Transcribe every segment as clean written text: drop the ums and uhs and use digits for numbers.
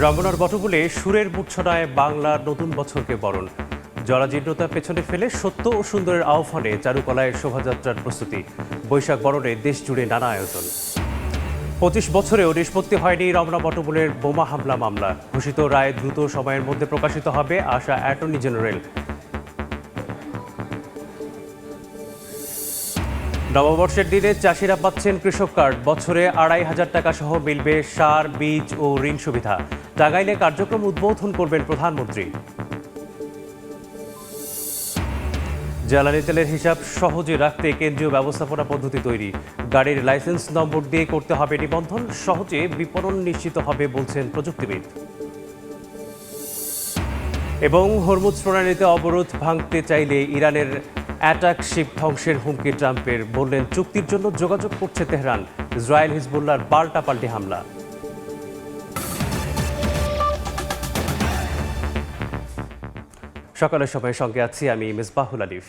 রমনার বটমূলে সুরের মূর্ছনায় বাংলার নতুন বছরকে বরণ। জরাজীর্ণতা পেছনে ফেলে সত্য ও সুন্দরের আহ্বানে চারুকলায় শোভাযাত্রার প্রস্তুতি। বৈশাখ বরণে দেশ জুড়ে নানা আয়োজন। ২৫ বছরেও নিষ্পত্তি হয়নি রমনা বটমূলের বোমা হামলা মামলা। ঘোষিত রায় দ্রুত সময়ের মধ্যে প্রকাশিত হবে আশা অ্যাটর্নি জেনারেল। নববর্ষের দিনে চাষিরা পাচ্ছেন কৃষক কার্ড। বছরে ২৫০০ টাকা সহ মিলবে সার, বীজ ও ঋণ সুবিধা। টাঙ্গাইলে কার্যক্রম উদ্বোধন করবেন প্রধানমন্ত্রী। জ্বালানি তেলের হিসাব সহজে রাখতে কেন্দ্রীয় ব্যবস্থাপনা পদ্ধতি তৈরি। গাড়ির লাইসেন্স নম্বর দিয়ে করতে হবে নিবন্ধন, সহজে বিপণন নিশ্চিত হবে বলছেন প্রযুক্তিবিদ। এবং হরমুজ প্রণালীতে অবরোধ ভাঙতে চাইলে ইরানের অ্যাটাক শিপ ধ্বংসের হুমকি ট্রাম্পের। বললেন চুক্তির জন্য যোগাযোগ করছে তেহরান। ইসরায়েল হিজবুল্লাহর পাল্টাপাল্টি হামলা। সকালের সময় সঙ্গে আছি আমি মেজবাহুল আলিফ।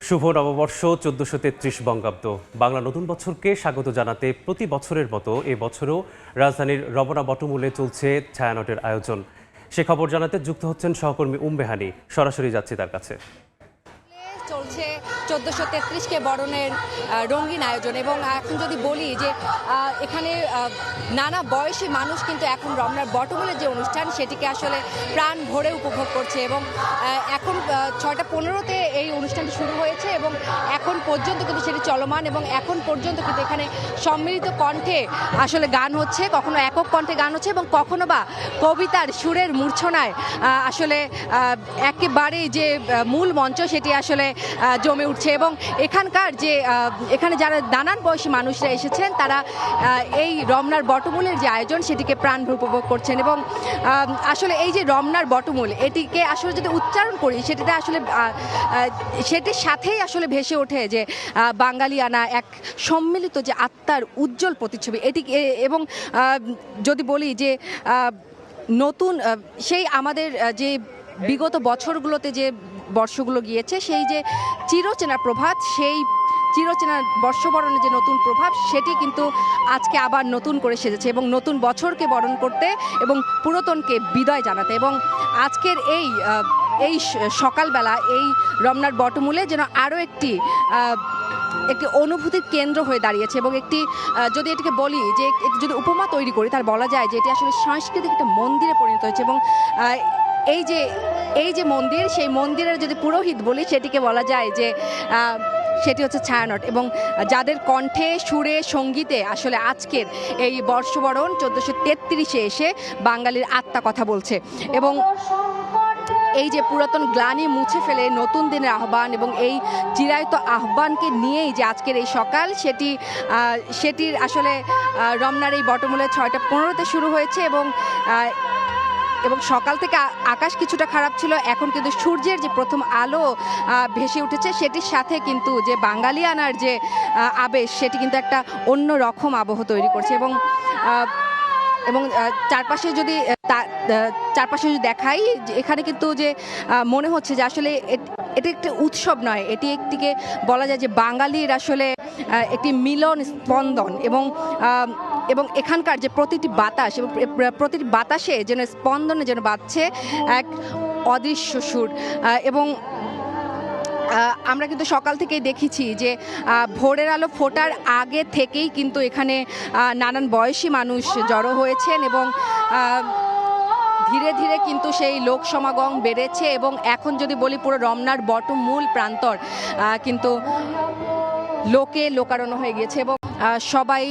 শুভ নববর্ষ ১৪৩৩ বঙ্গাব্দ। বাংলা নতুন বছরকে স্বাগত জানাতে প্রতি বছরের মতো এবছরও রাজধানীর রমনা বটমূলে চলছে ছায়ানটের আয়োজন। সে খবর জানাতে যুক্ত হচ্ছেন সহকর্মী বেহানি। সরাসরি যাচ্ছি তার কাছে। চলছে ১৪৩৩কে বরণের রঙিন আয়োজন। এবং এখন যদি বলি যে এখানে নানা বয়সী মানুষ কিন্তু এখন রমনার বটমূলের যে অনুষ্ঠান সেটিকে আসলে প্রাণ ভরে উপভোগ করছে। এবং এখন ৬টা ১৫তে এই অনুষ্ঠানটি শুরু হয়েছে এবং এখন পর্যন্ত কিন্তু সেটি চলমান। এবং এখন পর্যন্ত কিন্তু এখানে সম্মিলিত কণ্ঠে আসলে গান হচ্ছে, কখনো একক কণ্ঠে গান হচ্ছে এবং কখনো বা কবিতার সুরের মূর্ছনায় আসলে একেবারে যে মূল মঞ্চ সেটি আসলে জমে উঠছে। এবং এখানকার যে এখানে যারা নানান বয়সী মানুষরা এসেছেন তারা এই রমনার বটমূলের যে আয়োজন সেটিকে প্রাণভরে উপভোগ করছেন। এবং আসলে এই যে রমনার বটমূল, এটিকে আসলে যদি উচ্চারণ করি সেটিতে আসলে সেটির সাথেই আসলে ভেসে ওঠে যে বাঙালিয়ানা এক সম্মিলিত যে আত্মার উজ্জ্বল প্রতিচ্ছবি এটি। এবং যদি বলি যে নতুন সেই আমাদের যে বিগত বছরগুলোতে যে বর্ষগুলো গিয়েছে, সেই যে চিরচেনা প্রভাত, সেই চিরচেনা বর্ষবরণের যে নতুন প্রভাব সেটি কিন্তু আজকে আবার নতুন করে সেজেছে এবং নতুন বছরকে বরণ করতে এবং পুরাতনকে বিদায় জানাতে। এবং আজকের এই সকালবেলা এই রমনার বটমূলে যেন আরও একটি অনুভূতির কেন্দ্র হয়ে দাঁড়িয়েছে। এবং যদি এটিকে বলি যে যদি উপমা তৈরি করি তাহলে বলা যায় যে এটি আসলে সাংস্কৃতিক একটা মন্দিরে পরিণত হয়েছে। এবং এই যে মন্দির, সেই মন্দিরের যদি পুরোহিত বলি সেটিকে বলা যায় যে সেটি হচ্ছে ছায়ানট। এবং যাদের কণ্ঠে, সুরে, সঙ্গীতে আসলে আজকের এই বর্ষবরণ ১৪৩৩-এ এসে বাঙালির আত্মা কথা বলছে। এবং এই যে পুরাতন গ্লানি মুছে ফেলে নতুন দিনের আহ্বান এবং এই চিরায়ত আহ্বানকে নিয়েই যে আজকের এই সকাল সেটির আসলে রমনার এই বটমূলে ৬টা ১৫তে শুরু হয়েছে। এবং সকাল থেকে আকাশ কিছুটা খারাপ ছিল, এখন কিন্তু সূর্যের যে প্রথম আলো ভেসে উঠেছে সেটির সাথে কিন্তু যে বাঙালিয়ানার যে আবেশ সেটি কিন্তু একটা অন্য রকম আবহ তৈরি করছে। এবং চারপাশে যদি দেখাই, এখানে কিন্তু যে মনে হচ্ছে যে আসলে এটি একটি উৎসব নয়, এটি একটিকে বলা যায় যে বাঙালির আসলে একটি মিলন স্পন্দন। এবং এখানকার যে প্রতিটি বাতাস এবং প্রতিটি বাতাসে যেন স্পন্দনে যেন বাজছে এক অদৃশ্য সুর। এবং আমরা কিন্তু সকাল থেকেই দেখেছি যে ভোরের আলো ফোটার আগে থেকেই কিন্তু এখানে নানান বয়সী মানুষ জড়ো হয়েছেন এবং ধীরে ধীরে কিন্তু সেই লোক সমাগম বেড়েছে। এবং এখন যদি বলি পুরো রমনার বটমূল প্রান্তর কিন্তু লোকে লোকারণ্য হয়ে গিয়েছে এবং সবাই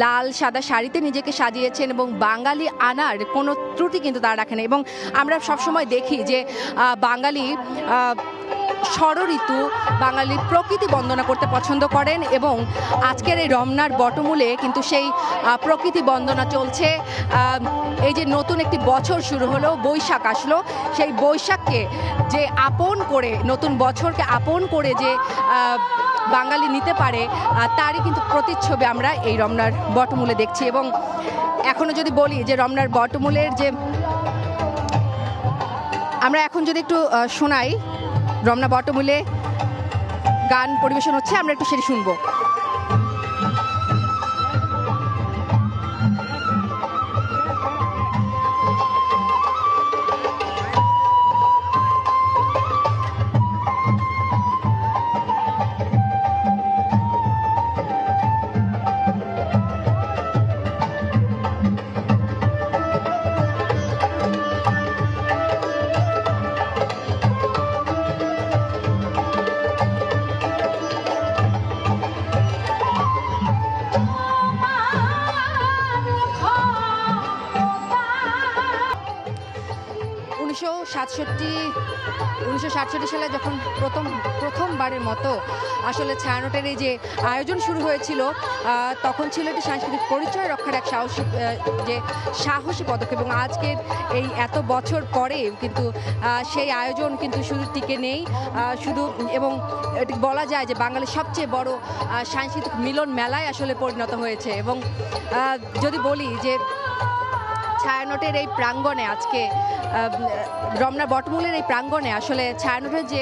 লাল সাদা শাড়িতে নিজেকে সাজিয়েছেন এবং বাঙালি আনার কোনো ত্রুটি কিন্তু তারা রাখেন। এবং আমরা সবসময় দেখি যে বাঙালি ষড়ঋতু, বাঙালি প্রকৃতি বন্দনা করতে পছন্দ করেন এবং আজকের এই রমনার বটমূলে কিন্তু সেই প্রকৃতি বন্দনা চলছে। এই যে নতুন একটি বছর শুরু হলো, বৈশাখ আসলো, সেই বৈশাখকে যে আপন করে, নতুন বছরকে আপন করে যে বাঙালি নিতে পারে তারই কিন্তু প্রতিচ্ছবি আমরা এই রমনার বটমূলে দেখছি। এবং এখনও যদি বলি যে রমনার বটমূলের যে আমরা এখন যদি একটু শোনাই, রমনা বটমূলে গান পরিবেশন হচ্ছে, আমরা একটু সেটি শুনবো। 1967 সালে যখন প্রথমবারের মতো আসলে ছায়ানটের এই যে আয়োজন শুরু হয়েছিল, তখন ছিল এটি সাংস্কৃতিক পরিচয় রক্ষার এক সাহসী পদক্ষেপ। এবং আজকের এই এত বছর পরে কিন্তু সেই আয়োজন কিন্তু শুধু টিকে নেই, এবং এটি বলা যায় যে বাঙালির সবচেয়ে বড় সাংস্কৃতিক মিলন মেলায় আসলে পরিণত হয়েছে। এবং যদি বলি যে ছায়ানটের এই প্রাঙ্গণে আজকে রমনার বটমূলের এই প্রাঙ্গণে আসলে ছায়ানটের যে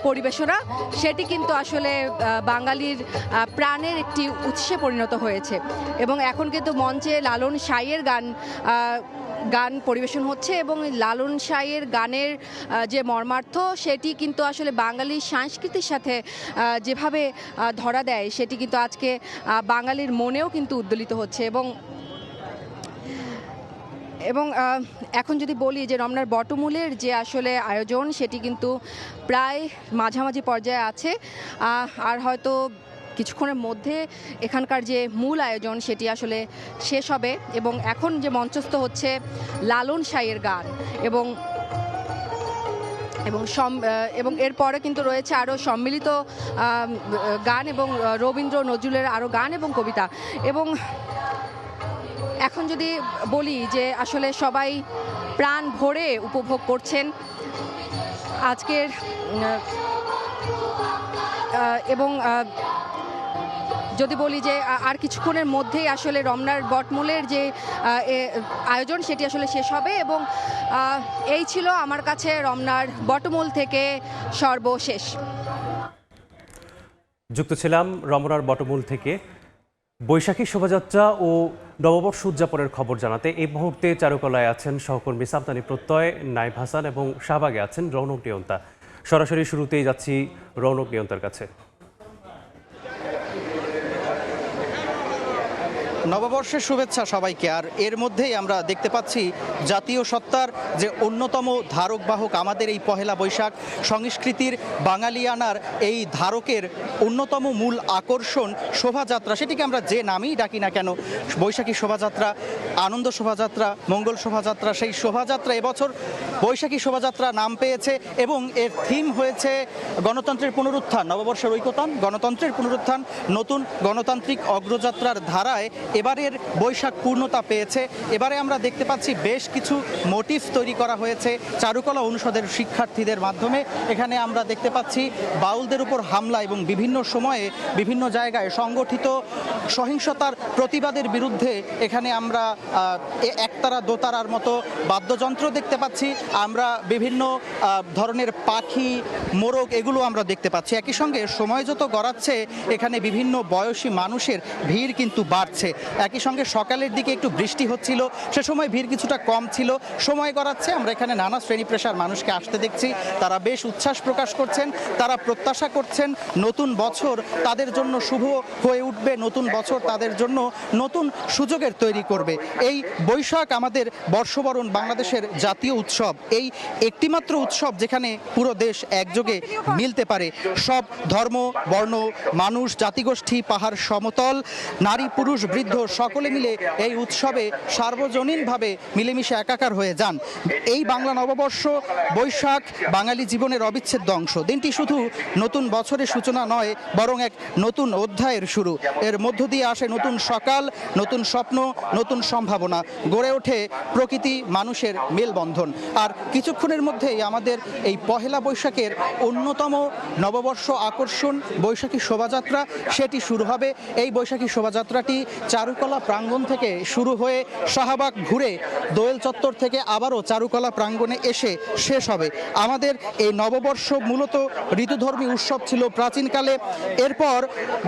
পরিবেশনা, সেটি কিন্তু আসলে বাঙালির প্রাণের একটি উৎসে পরিণত হয়েছে। এবং এখন কিন্তু মঞ্চে লালন সাঁইয়ের গান পরিবেশন হচ্ছে, এবং লালন সাঁইয়ের গানের যে মর্মার্থ, সেটি কিন্তু আসলে বাঙালির সংস্কৃতির সাথে যেভাবে ধরা দেয়, সেটি কিন্তু আজকে বাঙালির মনেও কিন্তু উদ্দোলিত হচ্ছে। এবং এখন যদি বলি যে রমনার বটমূলের যে আসলে আয়োজন, সেটি কিন্তু প্রায় মাঝামাঝি পর্যায়ে আছে, আর হয়তো কিছুক্ষণের মধ্যে এখানকার যে মূল আয়োজন সেটি আসলে শেষ হবে। এবং এখন যে মঞ্চস্থ হচ্ছে লালন সাঁইয়ের গান, এবং এরপরে কিন্তু রয়েছে আরও সম্মিলিত গান, এবং রবীন্দ্র নজরুলের আরও গান এবং কবিতা। এবং এখন যদি বলি যে আসলে সবাই প্রাণ ভরে উপভোগ করছেন আজকের, এবং যদি বলি যে আর কিছুক্ষণের মধ্যেই আসলে রমনার বটমূলের যে আয়োজন সেটি আসলে শেষ হবে। এবং এই ছিল আমার কাছে রমনার বটমূল থেকে সর্বশেষ। যুক্ত ছিলাম রমনার বটমূল থেকে বৈশাখী শোভাযাত্রা ও নববর্ষ উদযাপনের খবর জানাতে। এই মুহূর্তে চারুকলায় আছেন সহকর্মী সামতানি প্রত্যয়, নাইব হাসান এবং শাহবাগে আছেন রৌনক নিয়ন্তা। সরাসরি শুরুতেই যাচ্ছি রৌনক নিয়ন্তার কাছে। নববর্ষের শুভেচ্ছা সবাইকে। আর এর মধ্যেই আমরা দেখতে পাচ্ছি জাতীয় সত্তার যে অন্যতম ধারক বাহক আমাদের এই পহেলা বৈশাখ সংস্কৃতির বাঙালিয়ানার এই ধারকের অন্যতম মূল আকর্ষণ শোভাযাত্রা, সেটিকে আমরা যে নামেই ডাকি না কেন, বৈশাখী শোভাযাত্রা, আনন্দ শোভাযাত্রা, মঙ্গল শোভাযাত্রা, সেই শোভাযাত্রা এবছর বৈশাখী শোভাযাত্রা নাম পেয়েছে। এবং এর থিম হয়েছে গণতন্ত্রের পুনরুত্থান, নববর্ষের ঐকতান, গণতন্ত্রের পুনরুত্থান, নতুন গণতান্ত্রিক অগ্রযাত্রার ধারায় এবারের বৈশাখ পূর্ণতা পেয়েছে। এবারে আমরা দেখতে পাচ্ছি বেশ কিছু মোটিভ তৈরি করা হয়েছে চারুকলা অনুষদের শিক্ষার্থীদের মাধ্যমে। এখানে আমরা দেখতে পাচ্ছি বাউলদের উপর হামলা এবং বিভিন্ন সময়ে বিভিন্ন জায়গায় সংগঠিত সহিংসতার প্রতিবাদের বিরুদ্ধে এখানে আমরা একতারা দোতারার মতো বাদ্যযন্ত্র দেখতে পাচ্ছি, আমরা বিভিন্ন ধরনের পাখি, মোরগ, এগুলো আমরা দেখতে পাচ্ছি। একই সঙ্গে সময় যত গড়াচ্ছে এখানে বিভিন্ন বয়সী মানুষের ভিড় কিন্তু বাড়ছে। একই সঙ্গে সকালের দিকে একটু বৃষ্টি হচ্ছিল, সে সময় ভিড় কিছুটা কম ছিল। সময় গড়াচ্ছে, আমরা এখানে নানা শ্রেণী পেশার মানুষকে আসতে দেখছি, তারা বেশ উচ্ছ্বাস প্রকাশ করছেন, তারা প্রত্যাশা করছেন নতুন বছর তাদের জন্য শুভ হয়ে উঠবে, নতুন বছর তাদের জন্য নতুন সুযোগের তৈরি করবে। এই বৈশাখ আমাদের বর্ষবরণ, বাংলাদেশের জাতীয় উৎসব, এই একটিমাত্র উৎসব যেখানে পুরো দেশ একযোগে মিলতে পারে। সব ধর্ম, বর্ণ, মানুষ, জাতিগোষ্ঠী, পাহাড় সমতল, নারী পুরুষ বৃদ্ধ সকলে মিলে এই উৎসবে সার্বজনীনভাবে মিলেমিশে একাকার হয়ে যান। এই বাংলা নববর্ষ বৈশাখ বাঙালি জীবনের অবিচ্ছেদ্য অংশ। দিনটি শুধু নতুন বছরের সূচনা নয়, বরং এক নতুন অধ্যায়ের শুরু। এর মধ্য দিয়ে আসে নতুন সকাল, নতুন স্বপ্ন, নতুন সম্ভাবনা, গড়ে ওঠে প্রকৃতি মানুষের মেলবন্ধন। আর কিছুক্ষণের মধ্যেই আমাদের এই পহেলা বৈশাখের অন্যতম নববর্ষ আকর্ষণ বৈশাখী শোভাযাত্রা সেটি শুরু হবে। এই বৈশাখী শোভাযাত্রাটি চারুকলা প্রাঙ্গণ থেকে শুরু হয়ে শাহবাগ ঘুরে দোয়েল চত্বর থেকে আবারও চারুকলা প্রাঙ্গণে এসে শেষ হবে। আমাদের এই নববর্ষ মূলত ঋতুধর্মী উৎসব ছিল প্রাচীনকালে। এরপর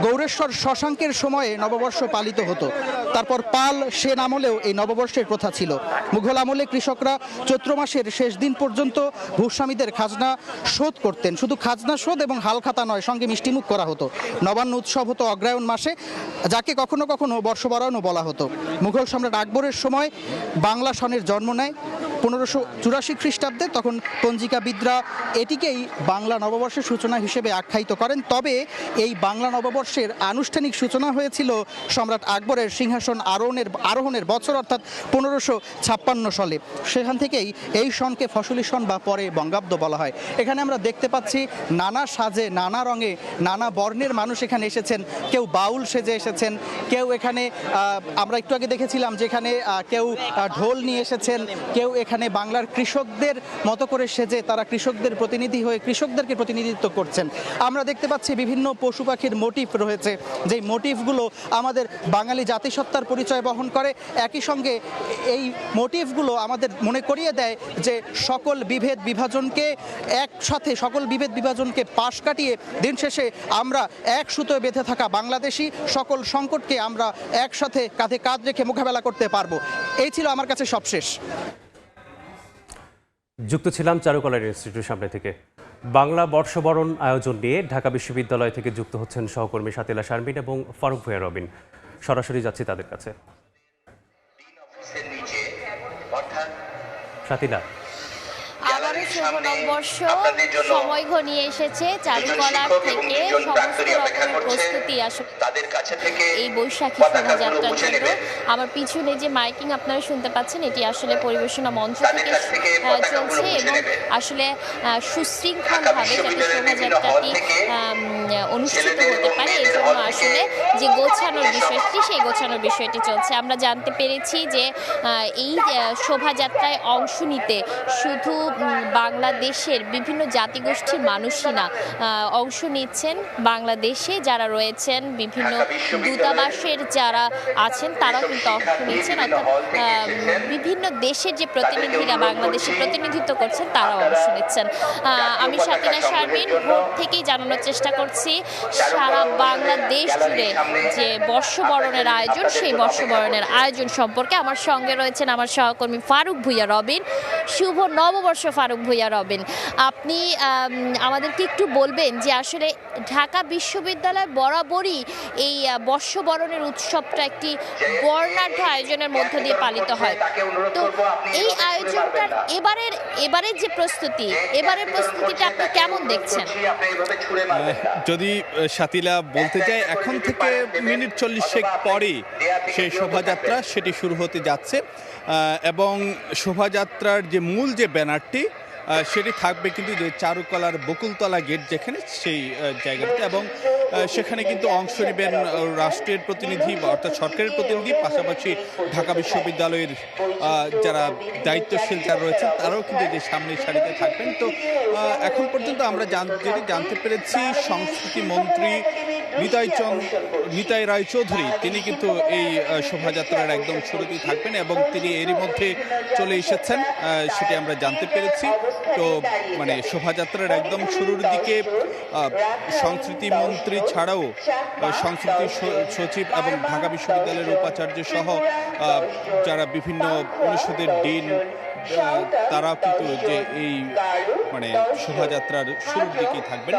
গৌরেশ্বর শশাঙ্কের সময়ে নববর্ষ পালিত হতো। তারপর পাল সেন আমলেও এই নববর্ষের প্রথা ছিল। মুঘল আমলে কৃষকরা চৈত্র মাসের শেষ দিন পর্যন্ত ভূস্বামীদের খাজনা শোধ করতেন। শুধু খাজনা শোধ এবং হালখাতা নয়, সঙ্গে মিষ্টিমুখ করা হতো। নবান্ন উৎসব হতো অগ্রহায়ণ মাসে, যাকে কখনো কখনো বর্ষবরণও বলা হতো। মুঘল সম্রাট আকবরের সময় বাংলা সনের জন্ম নেয়। 1584 খ্রিস্টাব্দে, তখন পঞ্জিকাবিদরা এটিকেই বাংলা নববর্ষের সূচনা হিসেবে আখ্যায়িত করেন। তবে এই বাংলা নববর্ষের আনুষ্ঠানিক সূচনা হয়েছিল সম্রাট আকবরের সিংহাসন আরোহণের বছর অর্থাৎ 1556 সালে। সেখান থেকেই এই সনকে ফসলি সন বা পরে বঙ্গাব্দ বলা হয়। এখানে আমরা দেখতে পাচ্ছি নানা সাজে, নানা রঙে, নানা বর্ণের মানুষ এখানে এসেছেন। কেউ বাউল সেজে এসেছেন, কেউ এখানে আমরা একটু আগে দেখেছিলাম যেখানে কেউ ঢোল নিয়ে এসেছেন, কেউ এখানে বাংলার কৃষকদের মতো করে সেজে তারা কৃষকদের প্রতিনিধি হয়ে কৃষকদেরকে প্রতিনিধিত্ব করছেন। আমরা দেখতে পাচ্ছি বিভিন্ন পশু পাখির মোটিভ রয়েছে, যেই মোটিভগুলো আমাদের বাঙালি জাতিসত্তার পরিচয় বহন করে। একই সঙ্গে এই মোটিভগুলো আমাদের মনে করিয়ে দেয় যে সকল বিভেদ বিভাজনকে পাশ কাটিয়ে দিন শেষে আমরা এক সুতোয় বেঁধে থাকা বাংলাদেশি, সকল সংকটকে আমরা একসাথে কাঁধে কাঁধ রেখে মোকাবেলা করতে পারবো। এই ছিল আমার কাছে সবশেষ। যুক্ত ছিলাম চারুকলা ইনস্টিটিউটের সামনে থেকে। বাংলা বর্ষবরণ আয়োজন নিয়ে ঢাকা বিশ্ববিদ্যালয় থেকে যুক্ত হচ্ছেন সহকর্মী সাতিলা শারমিন এবং ফারুক ভূঁইয়া রবিন। সরাসরি যাচ্ছি তাদের কাছে। সাতিলা, আবারও শুভ নববর্ষ সময় ঘনিয়ে এসেছে। চারুকলার থেকে সমস্ত রকমের প্রস্তুতি আসলে এই বৈশাখী শোভাযাত্রার জন্য। আমার পিছনে যে মাইকিং আপনারা শুনতে পাচ্ছেন, এটি আসলে পরিবেশনা মঞ্চ থেকে চলছে এবং আসলে সুশৃঙ্খলভাবে যাতে শোভাযাত্রাটি অনুষ্ঠিত হতে পারে এই জন্য আসলে যে গোছানোর বিষয়টি, সেই গোছানোর বিষয়টি চলছে। আমরা জানতে পেরেছি যে এই শোভাযাত্রায় অংশ নিতে শুধু বাংলাদেশের বিভিন্ন জাতিগোষ্ঠীর মানুষই না, অংশ নিচ্ছেন বাংলাদেশে যারা রয়েছেন, বিভিন্ন দূতাবাসের যারা আছেন তারাও কিন্তু অংশ নিচ্ছেন, অর্থাৎ বিভিন্ন দেশের যে প্রতিনিধিরা বাংলাদেশে প্রতিনিধিত্ব করছেন তারাও অংশ নিচ্ছেন। আমি সাতিলা শারমিন ভোর থেকেই জানানোর চেষ্টা করছি সারা বাংলাদেশ জুড়ে যে বর্ষবরণের আয়োজন, সেই বর্ষবরণের আয়োজন সম্পর্কে। আমার সঙ্গে রয়েছেন আমার সহকর্মী ফারুক ভূঁইয়া রবিন। শুভ নববর্ষ ফারুক ভূঁইয়া রবিন। আপনি আমাদেরকে একটু বলবেন যে আসলে ঢাকা বিশ্ববিদ্যালয় বরাবরই এই বর্ষবরণের উৎসবটা একটি বর্ণাঢ্য আয়োজনের মধ্য দিয়ে পালিত হয়। তো এই আয়োজনটার এবারের যে প্রস্তুতি, এবারের প্রস্তুতিটা আপনি কেমন দেখছেন? যদি সাতিলা বলতে চাই, এখন থেকে মিনিট 40 পরে সেই শোভাযাত্রা সেটি শুরু হতে যাচ্ছে এবং শোভাযাত্রার যে মূল যে ব্যানারটি সেটি থাকবে কিন্তু যে চারুকলার বকুলতলা গেট যেখানে, সেই জায়গাতে। এবং সেখানে কিন্তু অংশ নেবেন রাষ্ট্রের প্রতিনিধি অর্থাৎ সরকারের প্রতিনিধি, পাশাপাশি ঢাকা বিশ্ববিদ্যালয়ের যারা দায়িত্বশীল যারা রয়েছেন তারাও কিন্তু যে সামনের সারিতে থাকবেন। তো এখন পর্যন্ত আমরা জানতে পেরেছি সংস্কৃতি মন্ত্রী নিতাই রায়চৌধুরী তিনি কিন্তু এই শোভাযাত্রার একদম শুরুতেই থাকবেন এবং তিনি এরই মধ্যে চলে এসেছেন, সেটি আমরা জানতে পেরেছি। তো মানে শোভাযাত্রার একদম শুরুর দিকে সংস্কৃতি মন্ত্রী ছাড়াও সংস্কৃতি সচিব এবং ঢাকা বিশ্ববিদ্যালয়ের উপাচার্য সহ যারা বিভিন্ন অনুষদের ডিন তারা কিন্তু যে এই মানে শোভাযাত্রার শুরুর দিকেই থাকবেন।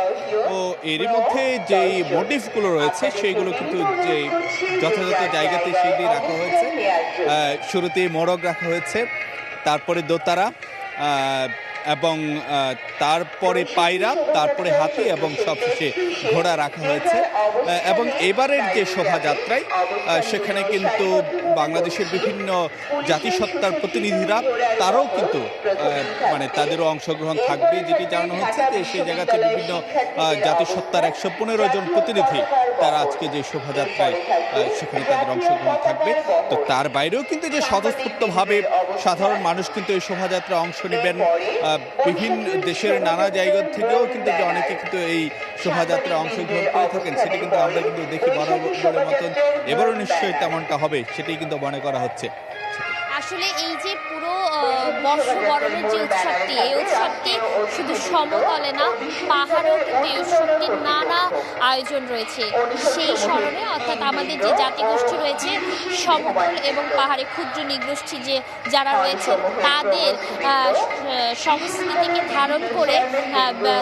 ও এরই মধ্যে যে মোটিভগুলো রয়েছে সেইগুলো কিন্তু যে যথাযথ জায়গাতে সেগুলি রাখা হয়েছে। শুরুতে মোড়ক রাখা হয়েছে, তারপরে দোতারা এবং তারপরে পায়রা, তারপরে হাতি এবং সবশেষে ঘোড়া রাখা হয়েছে। এবং এবারের যে শোভাযাত্রায় সেখানে কিন্তু বাংলাদেশের বিভিন্ন জাতিসত্তার প্রতিনিধিরা তারাও কিন্তু মানে তাদেরও অংশগ্রহণ থাকবে, যেটি জানানো হচ্ছে যে সেই জায়গাতে বিভিন্ন জাতিসত্তার 115 জন প্রতিনিধি তারা আজকে যে শোভাযাত্রায় সেখানে তাদের অংশগ্রহণ থাকবে। তো তার বাইরেও কিন্তু যে স্বতঃস্ফূর্তভাবে সাধারণ মানুষ কিন্তু এই শোভাযাত্রায় অংশ নেবেন, বিভিন্ন দেশের নানা জায়গা থেকেও কিন্তু যে অনেকে কিন্তু এই শোভাযাত্রায় অংশগ্রহণ করে থাকেন, সেটি কিন্তু আমরা কিন্তু দেখি বরাবরের মতন এবারও নিশ্চয়ই তেমনটা হবে, সেটাই কিন্তু মনে করা হচ্ছে। আসলে এই যে পুরো বর্ষবরণের যে উৎসবটি, এই উৎসবটি শুধু সমতলে না, পাহাড়েও কিন্তু এই উৎসবটির নানা আয়োজন রয়েছে। সেই স্মরণে অর্থাৎ আমাদের যে জাতিগোষ্ঠী রয়েছে সমতল এবং পাহাড়ে ক্ষুদ্র নৃগোষ্ঠী যে যারা রয়েছে তাদের সংস্কৃতিকে ধারণ করে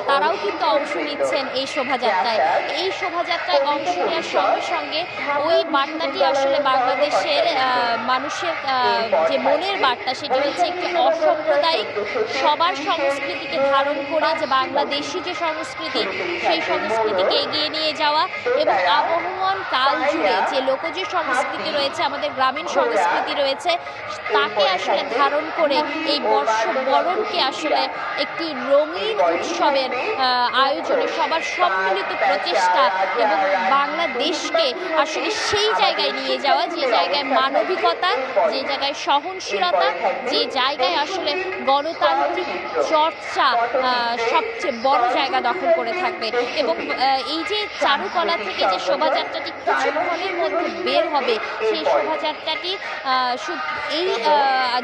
তারাও কিন্তু অংশ নিচ্ছেন এই শোভাযাত্রায়। এই শোভাযাত্রায় অংশ নেওয়ার সঙ্গে সঙ্গে ওই বার্তাটি আসলে বাংলাদেশের মানুষের যে যে মনের বার্তা, সেটি হচ্ছে একটি অসাম্প্রদায়িক সবার সংস্কৃতিকে ধারণ করে যে বাংলাদেশি যে সংস্কৃতি, সেই সংস্কৃতিকে এগিয়ে নিয়ে যাওয়া এবং আবহমান কাল জুড়ে যে লোকজ সংস্কৃতি রয়েছে, আমাদের গ্রামীণ সংস্কৃতি রয়েছে, তাকে আসলে ধারণ করে এই বর্ষবরণকে আসলে একটি রঙিন উৎসবের আয়োজনে সবার সম্মিলিত প্রচেষ্টা এবং বাংলাদেশকে আসলে সেই জায়গায় নিয়ে যাওয়া যে জায়গায় মানবিকতা, যে জায়গায় সহনশীলতা, যে জায়গায় আসলে গণতান্ত্রিক চর্চা সবচেয়ে বড় জায়গা দখল করে থাকবে। এবং এই যে চারুকলা থেকে যে শোভাযাত্রাটি কিছুক্ষণের মধ্যে বের হবে, সেই শোভাযাত্রাটি এই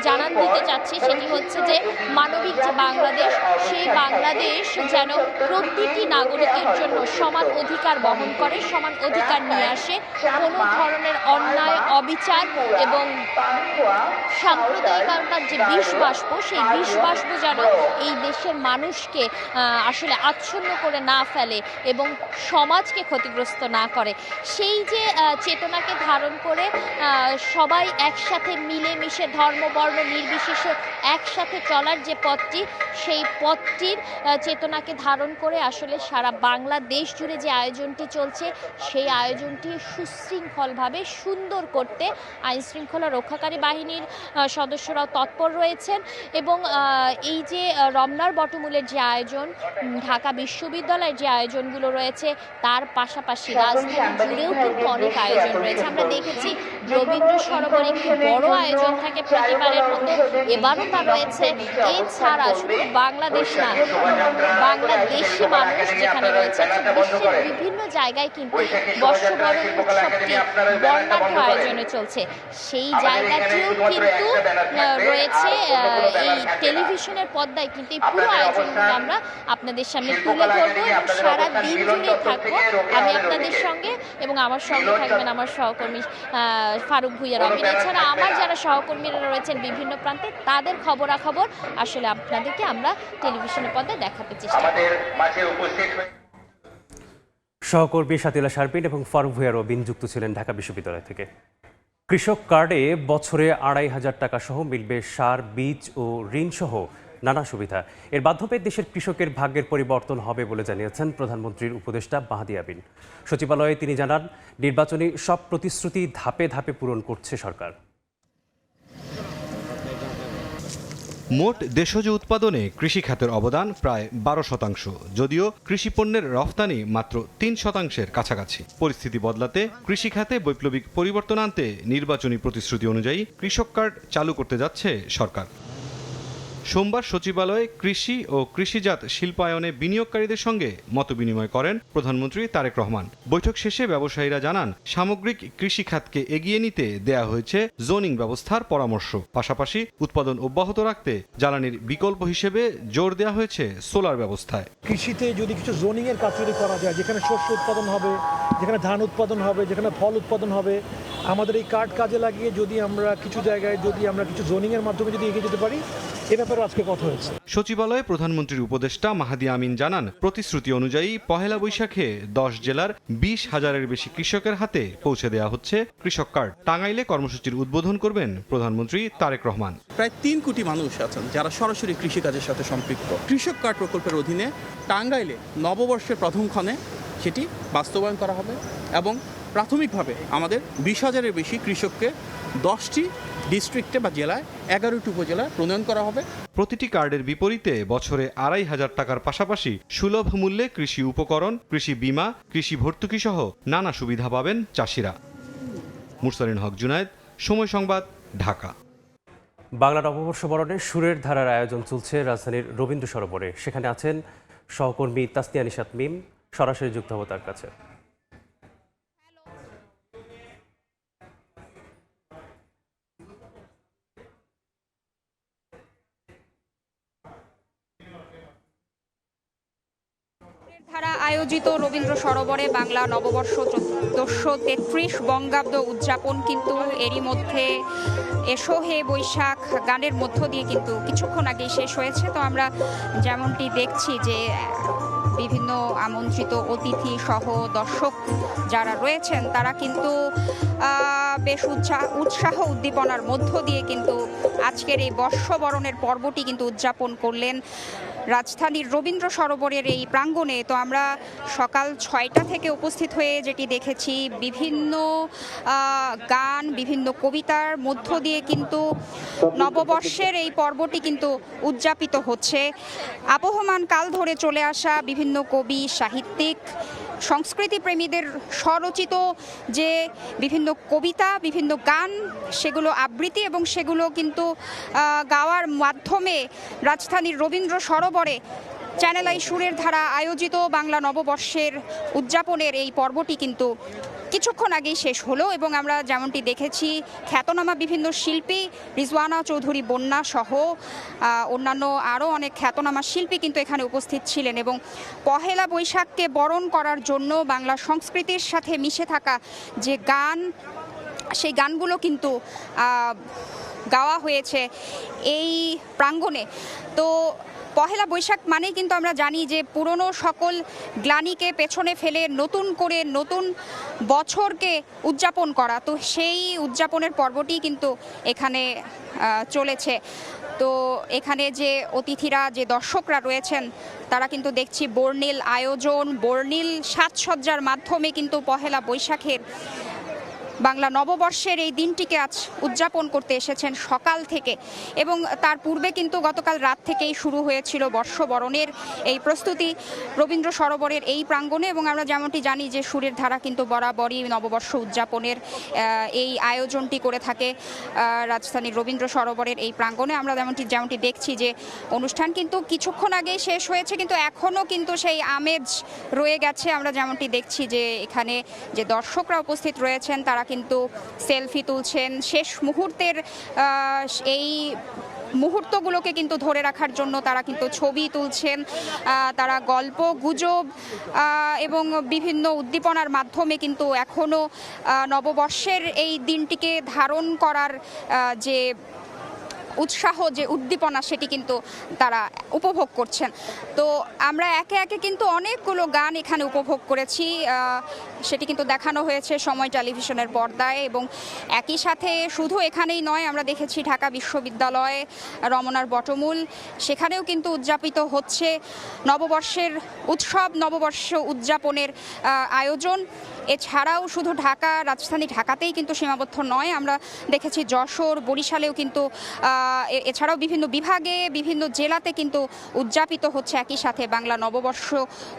জানান দিতে চাচ্ছি, সেটি হচ্ছে যে মানবিক যে বাংলাদেশ, সেই বাংলাদেশ যেন প্রতিটি নাগরিকের জন্য সমান অধিকার বহন করে, সমান অধিকার নিয়ে আসে, কোনো ধরনের অন্যায়, অবিচার এবং সাম্প্রদায়িকতার যে বিষবাষ্প, সেই বিষবাষ্প যেন এই দেশের মানুষকে আসলে আচ্ছন্ন করে না ফেলে এবং সমাজকে ক্ষতিগ্রস্ত না করে। সেই যে চেতনাকে ধারণ করে সবাই একসাথে মিলেমিশে ধর্ম বর্ণ নির্বিশেষে একসাথে চলার যে পথটি, সেই পথটির চেতনাকে ধারণ করে আসলে সারা বাংলাদেশ জুড়ে যে আয়োজনটি চলছে, সেই আয়োজনটি সুশৃঙ্খলভাবে সুন্দর করতে আইনশৃঙ্খলা রক্ষাকারী বাহিনীর সদস্যরাও তৎপর রয়েছেন। এবং এই যে রমনার বটমূলের যে আয়োজন, ঢাকা বিশ্ববিদ্যালয়ের যে আয়োজনগুলো রয়েছে, তার পাশাপাশি রাজধানী জুড়েও কিন্তু অনেক আয়োজন রয়েছে। আমরা দেখেছি রবীন্দ্র সরোবরে একটি বড় আয়োজন থাকে প্রতিবারের মতো, এবারও তা রয়েছে। এছাড়া শুধু বাংলাদেশ না, বাংলাদেশি মানুষ যেখানে রয়েছে, বিশ্বের বিভিন্ন জায়গায় কিন্তু বর্ষবরণ উৎসবটি বর্ণাঢ্য আয়োজনে চলছে। সেই জায়গাটিও কিন্তু রয়েছে এই টেলিভিশনের পর্দায়, কিন্তু এই পুরো আয়োজনগুলো আমরা আপনাদের সামনে তুলে ধরবো এবং সারা দিন জুড়ে থাকবো আমি আপনাদের সঙ্গে, এবং আমার সঙ্গে থাকবেন আমার সহকর্মী ফারুক ভুঁইয়া রবিন। এছাড়া আমার যারা সহকর্মীরা রয়েছেন বিভিন্ন প্রান্তে, তাদের খবরাখবর আসলে আপনাদেরকে আমরা টেলিভিশনের পর্দায় দেখাতে চেষ্টা করি। সহকর্মী সাতিলা শারপিন এবং ফারুক ভুঁইয়া রবিন যুক্ত ছিলেন ঢাকা বিশ্ববিদ্যালয় থেকে। কৃষক কার্ডে বছরে ২৫০০ টাকা সহ মিলবে সার, বীজ ও ঋণ সহ নানা সুবিধা। এর মাধ্যমে দেশের কৃষকের ভাগ্যের পরিবর্তন হবে বলে জানিয়েছেন প্রধানমন্ত্রীর উপদেষ্টা মাহাদি আমিন। সচিবালয়ে তিনি জানান, নির্বাচনী সব প্রতিশ্রুতি ধাপে ধাপে পূরণ করছে সরকার। মোট দেশজ উৎপাদনে কৃষি খাতের অবদান প্রায় ১২%, যদিও কৃষি পণ্যের রফতানি মাত্র ৩%-এর কাছাকাছি। পরিস্থিতি বদলাতে কৃষি খাতে বৈপ্লবিক পরিবর্তন আনতে নির্বাচনী প্রতিশ্রুতি অনুযায়ী কৃষক কার্ড চালু করতে যাচ্ছে সরকার। সোমবার সচিবালয়ে কৃষি ও কৃষিজাত শিল্পায়নে বিনিয়োগকারীদের সঙ্গে মতবিনিময় করেন প্রধানমন্ত্রী তারেক রহমান। বৈঠক শেষে ব্যবসায়ীরা জানান, সামগ্রিক কৃষি খাতকে এগিয়ে নিতে দেয়া হয়েছে জোনিং ব্যবস্থার পরামর্শ। পাশাপাশি উৎপাদন অব্যাহত রাখতে জ্বালানির বিকল্প হিসেবে জোর দেওয়া হয়েছে সোলার ব্যবস্থায়। কৃষিতে যদি কিছু জোনিং এর কাজ যদি করা যায়, যেখানে শস্য উৎপাদন হবে, যেখানে ধান উৎপাদন হবে, যেখানে ফল উৎপাদন হবে, আমাদের এই কার্ড কাজে লাগিয়ে যদি আমরা কিছু জায়গায় কিছু জোনিং এর মাধ্যমে যদি এগিয়ে যেতে পারি, এ ব্যাপারে আজকে কথা হয়েছে। সচিবালয়ে প্রধানমন্ত্রীর উপদেষ্টা মাহাদি আমিন জানান, প্রতিশ্রুতি অনুযায়ী পহেলা বৈশাখে ১০ জেলার ২০,০০০-এর বেশি কৃষকের হাতে পৌঁছে দেওয়া হচ্ছে কৃষক কার্ড। টাঙ্গাইলে কর্মসূচির উদ্বোধন করবেন প্রধানমন্ত্রী তারেক রহমান। প্রায় ৩ কোটি মানুষ আছেন যারা সরাসরি কৃষিকাজের সাথে সম্পৃক্ত। কৃষক কার্ড প্রকল্পের অধীনে টাঙ্গাইলে নববর্ষের প্রথমক্ষণে সেটি বাস্তবায়ন করা হবে এবং প্রাথমিকভাবে আমাদের ২০,০০০-এর বেশি কৃষককে 10টি ডিস্ট্রিক্টে বা জেলায় 11টি উপজেলায় প্রণয়ন করা হবে। প্রতিটি কার্ডের বিপরীতে বছরে ২৫০০ টাকার পাশাপাশি সুলভ মূল্যে কৃষি উপকরণ, কৃষি বীমা, কৃষি ভর্তুকি সহ নানা সুবিধা পাবেন চাষিরা। মুরসালিন হক জুনায়েদ, সময় সংবাদ, ঢাকা। বাংলা নববর্ষ বরণে সুরের ধারার আয়োজন চলছে রাজধানীর রবীন্দ্র সরোবরে। সেখানে আছেন সহকর্মী তাসনিয়া নিশাত মিম, সরাসরি যুক্ত হব তার কাছে। ধারা আয়োজিত রবীন্দ্র সরোবরে বাংলা নববর্ষ ১৪৩৩ বঙ্গাব্দ উদযাপন কিন্তু এরই মধ্যে এসো হে বৈশাখ গানের মধ্য দিয়ে কিন্তু কিছুক্ষণ আগেই শেষ হয়েছে। তো আমরা যেমনটি দেখছি যে বিভিন্ন আমন্ত্রিত অতিথি সহ দর্শক যারা রয়েছেন তারা কিন্তু বেশ উৎসাহ উদ্দীপনার মধ্য দিয়ে কিন্তু আজকের এই বর্ষবরণের পর্বটি কিন্তু উদযাপন করলেন রাজধানীর রবীন্দ্র সরোবরের এই প্রাঙ্গণে। তো আমরা সকাল 6টা থেকে উপস্থিত হয়ে যেটি দেখেছি, বিভিন্ন গান, বিভিন্ন কবিতার মধ্য দিয়ে কিন্তু নববর্ষের এই পর্বটি কিন্তু উদযাপিত হচ্ছে। আবহমান কাল ধরে চলে আসা বিভিন্ন কবি, সাহিত্যিক, সংস্কৃতি প্রেমীদের স্বরচিত যে বিভিন্ন কবিতা, বিভিন্ন গান, সেগুলো আবৃত্তি এবং সেগুলো কিন্তু গাওয়ার মাধ্যমে রাজধানীর রবীন্দ্র সরোবরে চ্যানেল আই সুরের ধারা আয়োজিত বাংলা নববর্ষের উদযাপনের এই পর্বটি কিন্তু কিছুক্ষণ আগেই শেষ হলো। এবং আমরা যেমনটি দেখেছি, খ্যাতনামা বিভিন্ন শিল্পী, রিজওয়ানা চৌধুরী বন্যা সহ অন্যান্য আরও অনেক খ্যাতনামা শিল্পী কিন্তু এখানে উপস্থিত ছিলেন। এবং পহেলা বৈশাখকে বরণ করার জন্য বাংলা সংস্কৃতির সাথে মিশে থাকা যে গান, সেই গানগুলো কিন্তু গাওয়া হয়েছে এই প্রাঙ্গণে। তো পহেলা বৈশাখ মানেই কিন্তু আমরা জানি যে পুরনো সকল গ্লানিকে পেছনে ফেলে নতুন করে নতুন বছরকে উদযাপন করা। তো সেই উদযাপনের পর্বটি কিন্তু এখানে চলেছে। তো এখানে যে অতিথিরা, যে দর্শকরা রয়েছেন, তারা কিন্তু দেখছি বর্ণিল আয়োজন, বর্ণিল সাজসজ্জার মাধ্যমে কিন্তু পহেলা বৈশাখের বাংলা নববর্ষের এই দিনটিকে আজ উদযাপন করতে এসেছেন সকাল থেকে। এবং তার পূর্বে কিন্তু গতকাল রাত থেকেই শুরু হয়েছিল বর্ষবরণের এই প্রস্তুতি রবীন্দ্র সরোবরের এই প্রাঙ্গণে। এবং আমরা যেমনটি জানি যে সুরের ধারা কিন্তু বরাবরই নববর্ষ উদযাপনের এই আয়োজনটি করে থাকে রাজধানীর রবীন্দ্র সরোবরের এই প্রাঙ্গণে। আমরা যেমনটি দেখছি যে অনুষ্ঠান কিন্তু কিছুক্ষণ আগেই শেষ হয়েছে, কিন্তু এখনও কিন্তু সেই আমেজ রয়ে গেছে। আমরা যেমনটি দেখছি যে এখানে যে দর্শকরা উপস্থিত রয়েছেন, তারা কিন্তু সেলফি তুলছেন, শেষ মুহূর্তের এই মুহূর্তগুলোকে কিন্তু ধরে রাখার জন্য তারা কিন্তু ছবি তুলছেন। তারা গল্প গুজব এবং বিভিন্ন উদ্দীপনার মাধ্যমে কিন্তু এখনও নববর্ষের এই দিনটিকে ধারণ করার যে উৎসাহ, যে উদ্দীপনা, সেটি কিন্তু তারা উপভোগ করছেন। তো আমরা একে একে কিন্তু অনেকগুলো গান এখানে উপভোগ করেছি, সেটি কিন্তু দেখানো হয়েছে সময় টেলিভিশনের পর্দায়। এবং একই সাথে শুধু এখানেই নয়, আমরা দেখেছি ঢাকা বিশ্ববিদ্যালয়, রমনার বটমূল, সেখানেও কিন্তু উদযাপিত হচ্ছে নববর্ষের উৎসব, নববর্ষ উদযাপনের আয়োজন। এছাড়াও শুধু রাজধানী ঢাকাতেই কিন্তু সীমাবদ্ধ নয়, আমরা দেখেছি যশোর, বরিশালেও কিন্তু, এছাড়াও বিভিন্ন বিভাগে, বিভিন্ন জেলাতে কিন্তু উদযাপিত হচ্ছে একই সাথে বাংলা নববর্ষ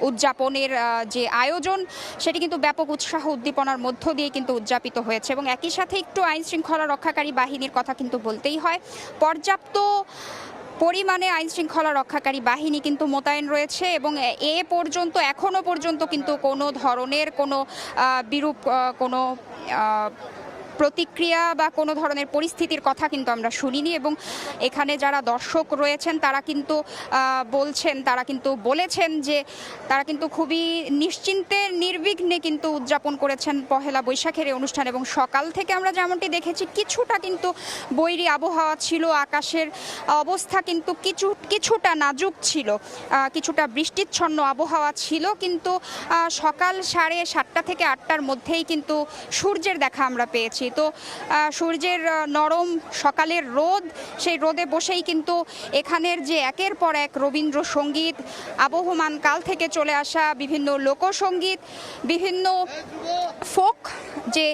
উদযাপনের যে আয়োজন, সেটি কিন্তু ব্যাপক উৎসাহ উদ্দীপনার মধ্য দিয়ে কিন্তু উদযাপিত হয়েছে। এবং একই সাথে একটু আইন শৃঙ্খলা রক্ষাকারী বাহিনীর কথা কিন্তু বলতেই হয়। পর্যাপ্ত পরিমাণে আইন শৃঙ্খলা রক্ষাকারী বাহিনী কিন্তু মোতায়েন রয়েছে। এবং এখনো পর্যন্ত কিন্তু কোনো ধরনের কোনো বিরূপ কোনো প্রতিক্রিয়া বা কোনো ধরনের পরিস্থিতির কথা কিন্তু আমরা শুনিনি। এবং এখানে যারা দর্শক রয়েছেন তারা কিন্তু বলেছেন যে তারা কিন্তু খুবই নিশ্চিন্তে, নির্বিঘ্নে কিন্তু উদযাপন করেছেন পহেলা বৈশাখের এই অনুষ্ঠান। এবং সকাল থেকে আমরা যেমনটি দেখেছি, কিছুটা কিন্তু বৈরী আবহাওয়া ছিল, আকাশের অবস্থা কিন্তু কিছুটা নাজুক ছিল, কিছুটা বৃষ্টিচ্ছন্ন আবহাওয়া ছিল। কিন্তু সকাল 7:30 থেকে 8টার মধ্যেই কিন্তু সূর্যের দেখা আমরা পেয়েছি। তো সূর্যের নরম সকালের রোদ, সেই রোদে বসেই কিন্তু এখানের যে একের পর এক রবীন্দ্রসঙ্গীত, আবহমান কাল থেকে চলে আসা বিভিন্ন লোকসঙ্গীত, বিভিন্ন ফোক যে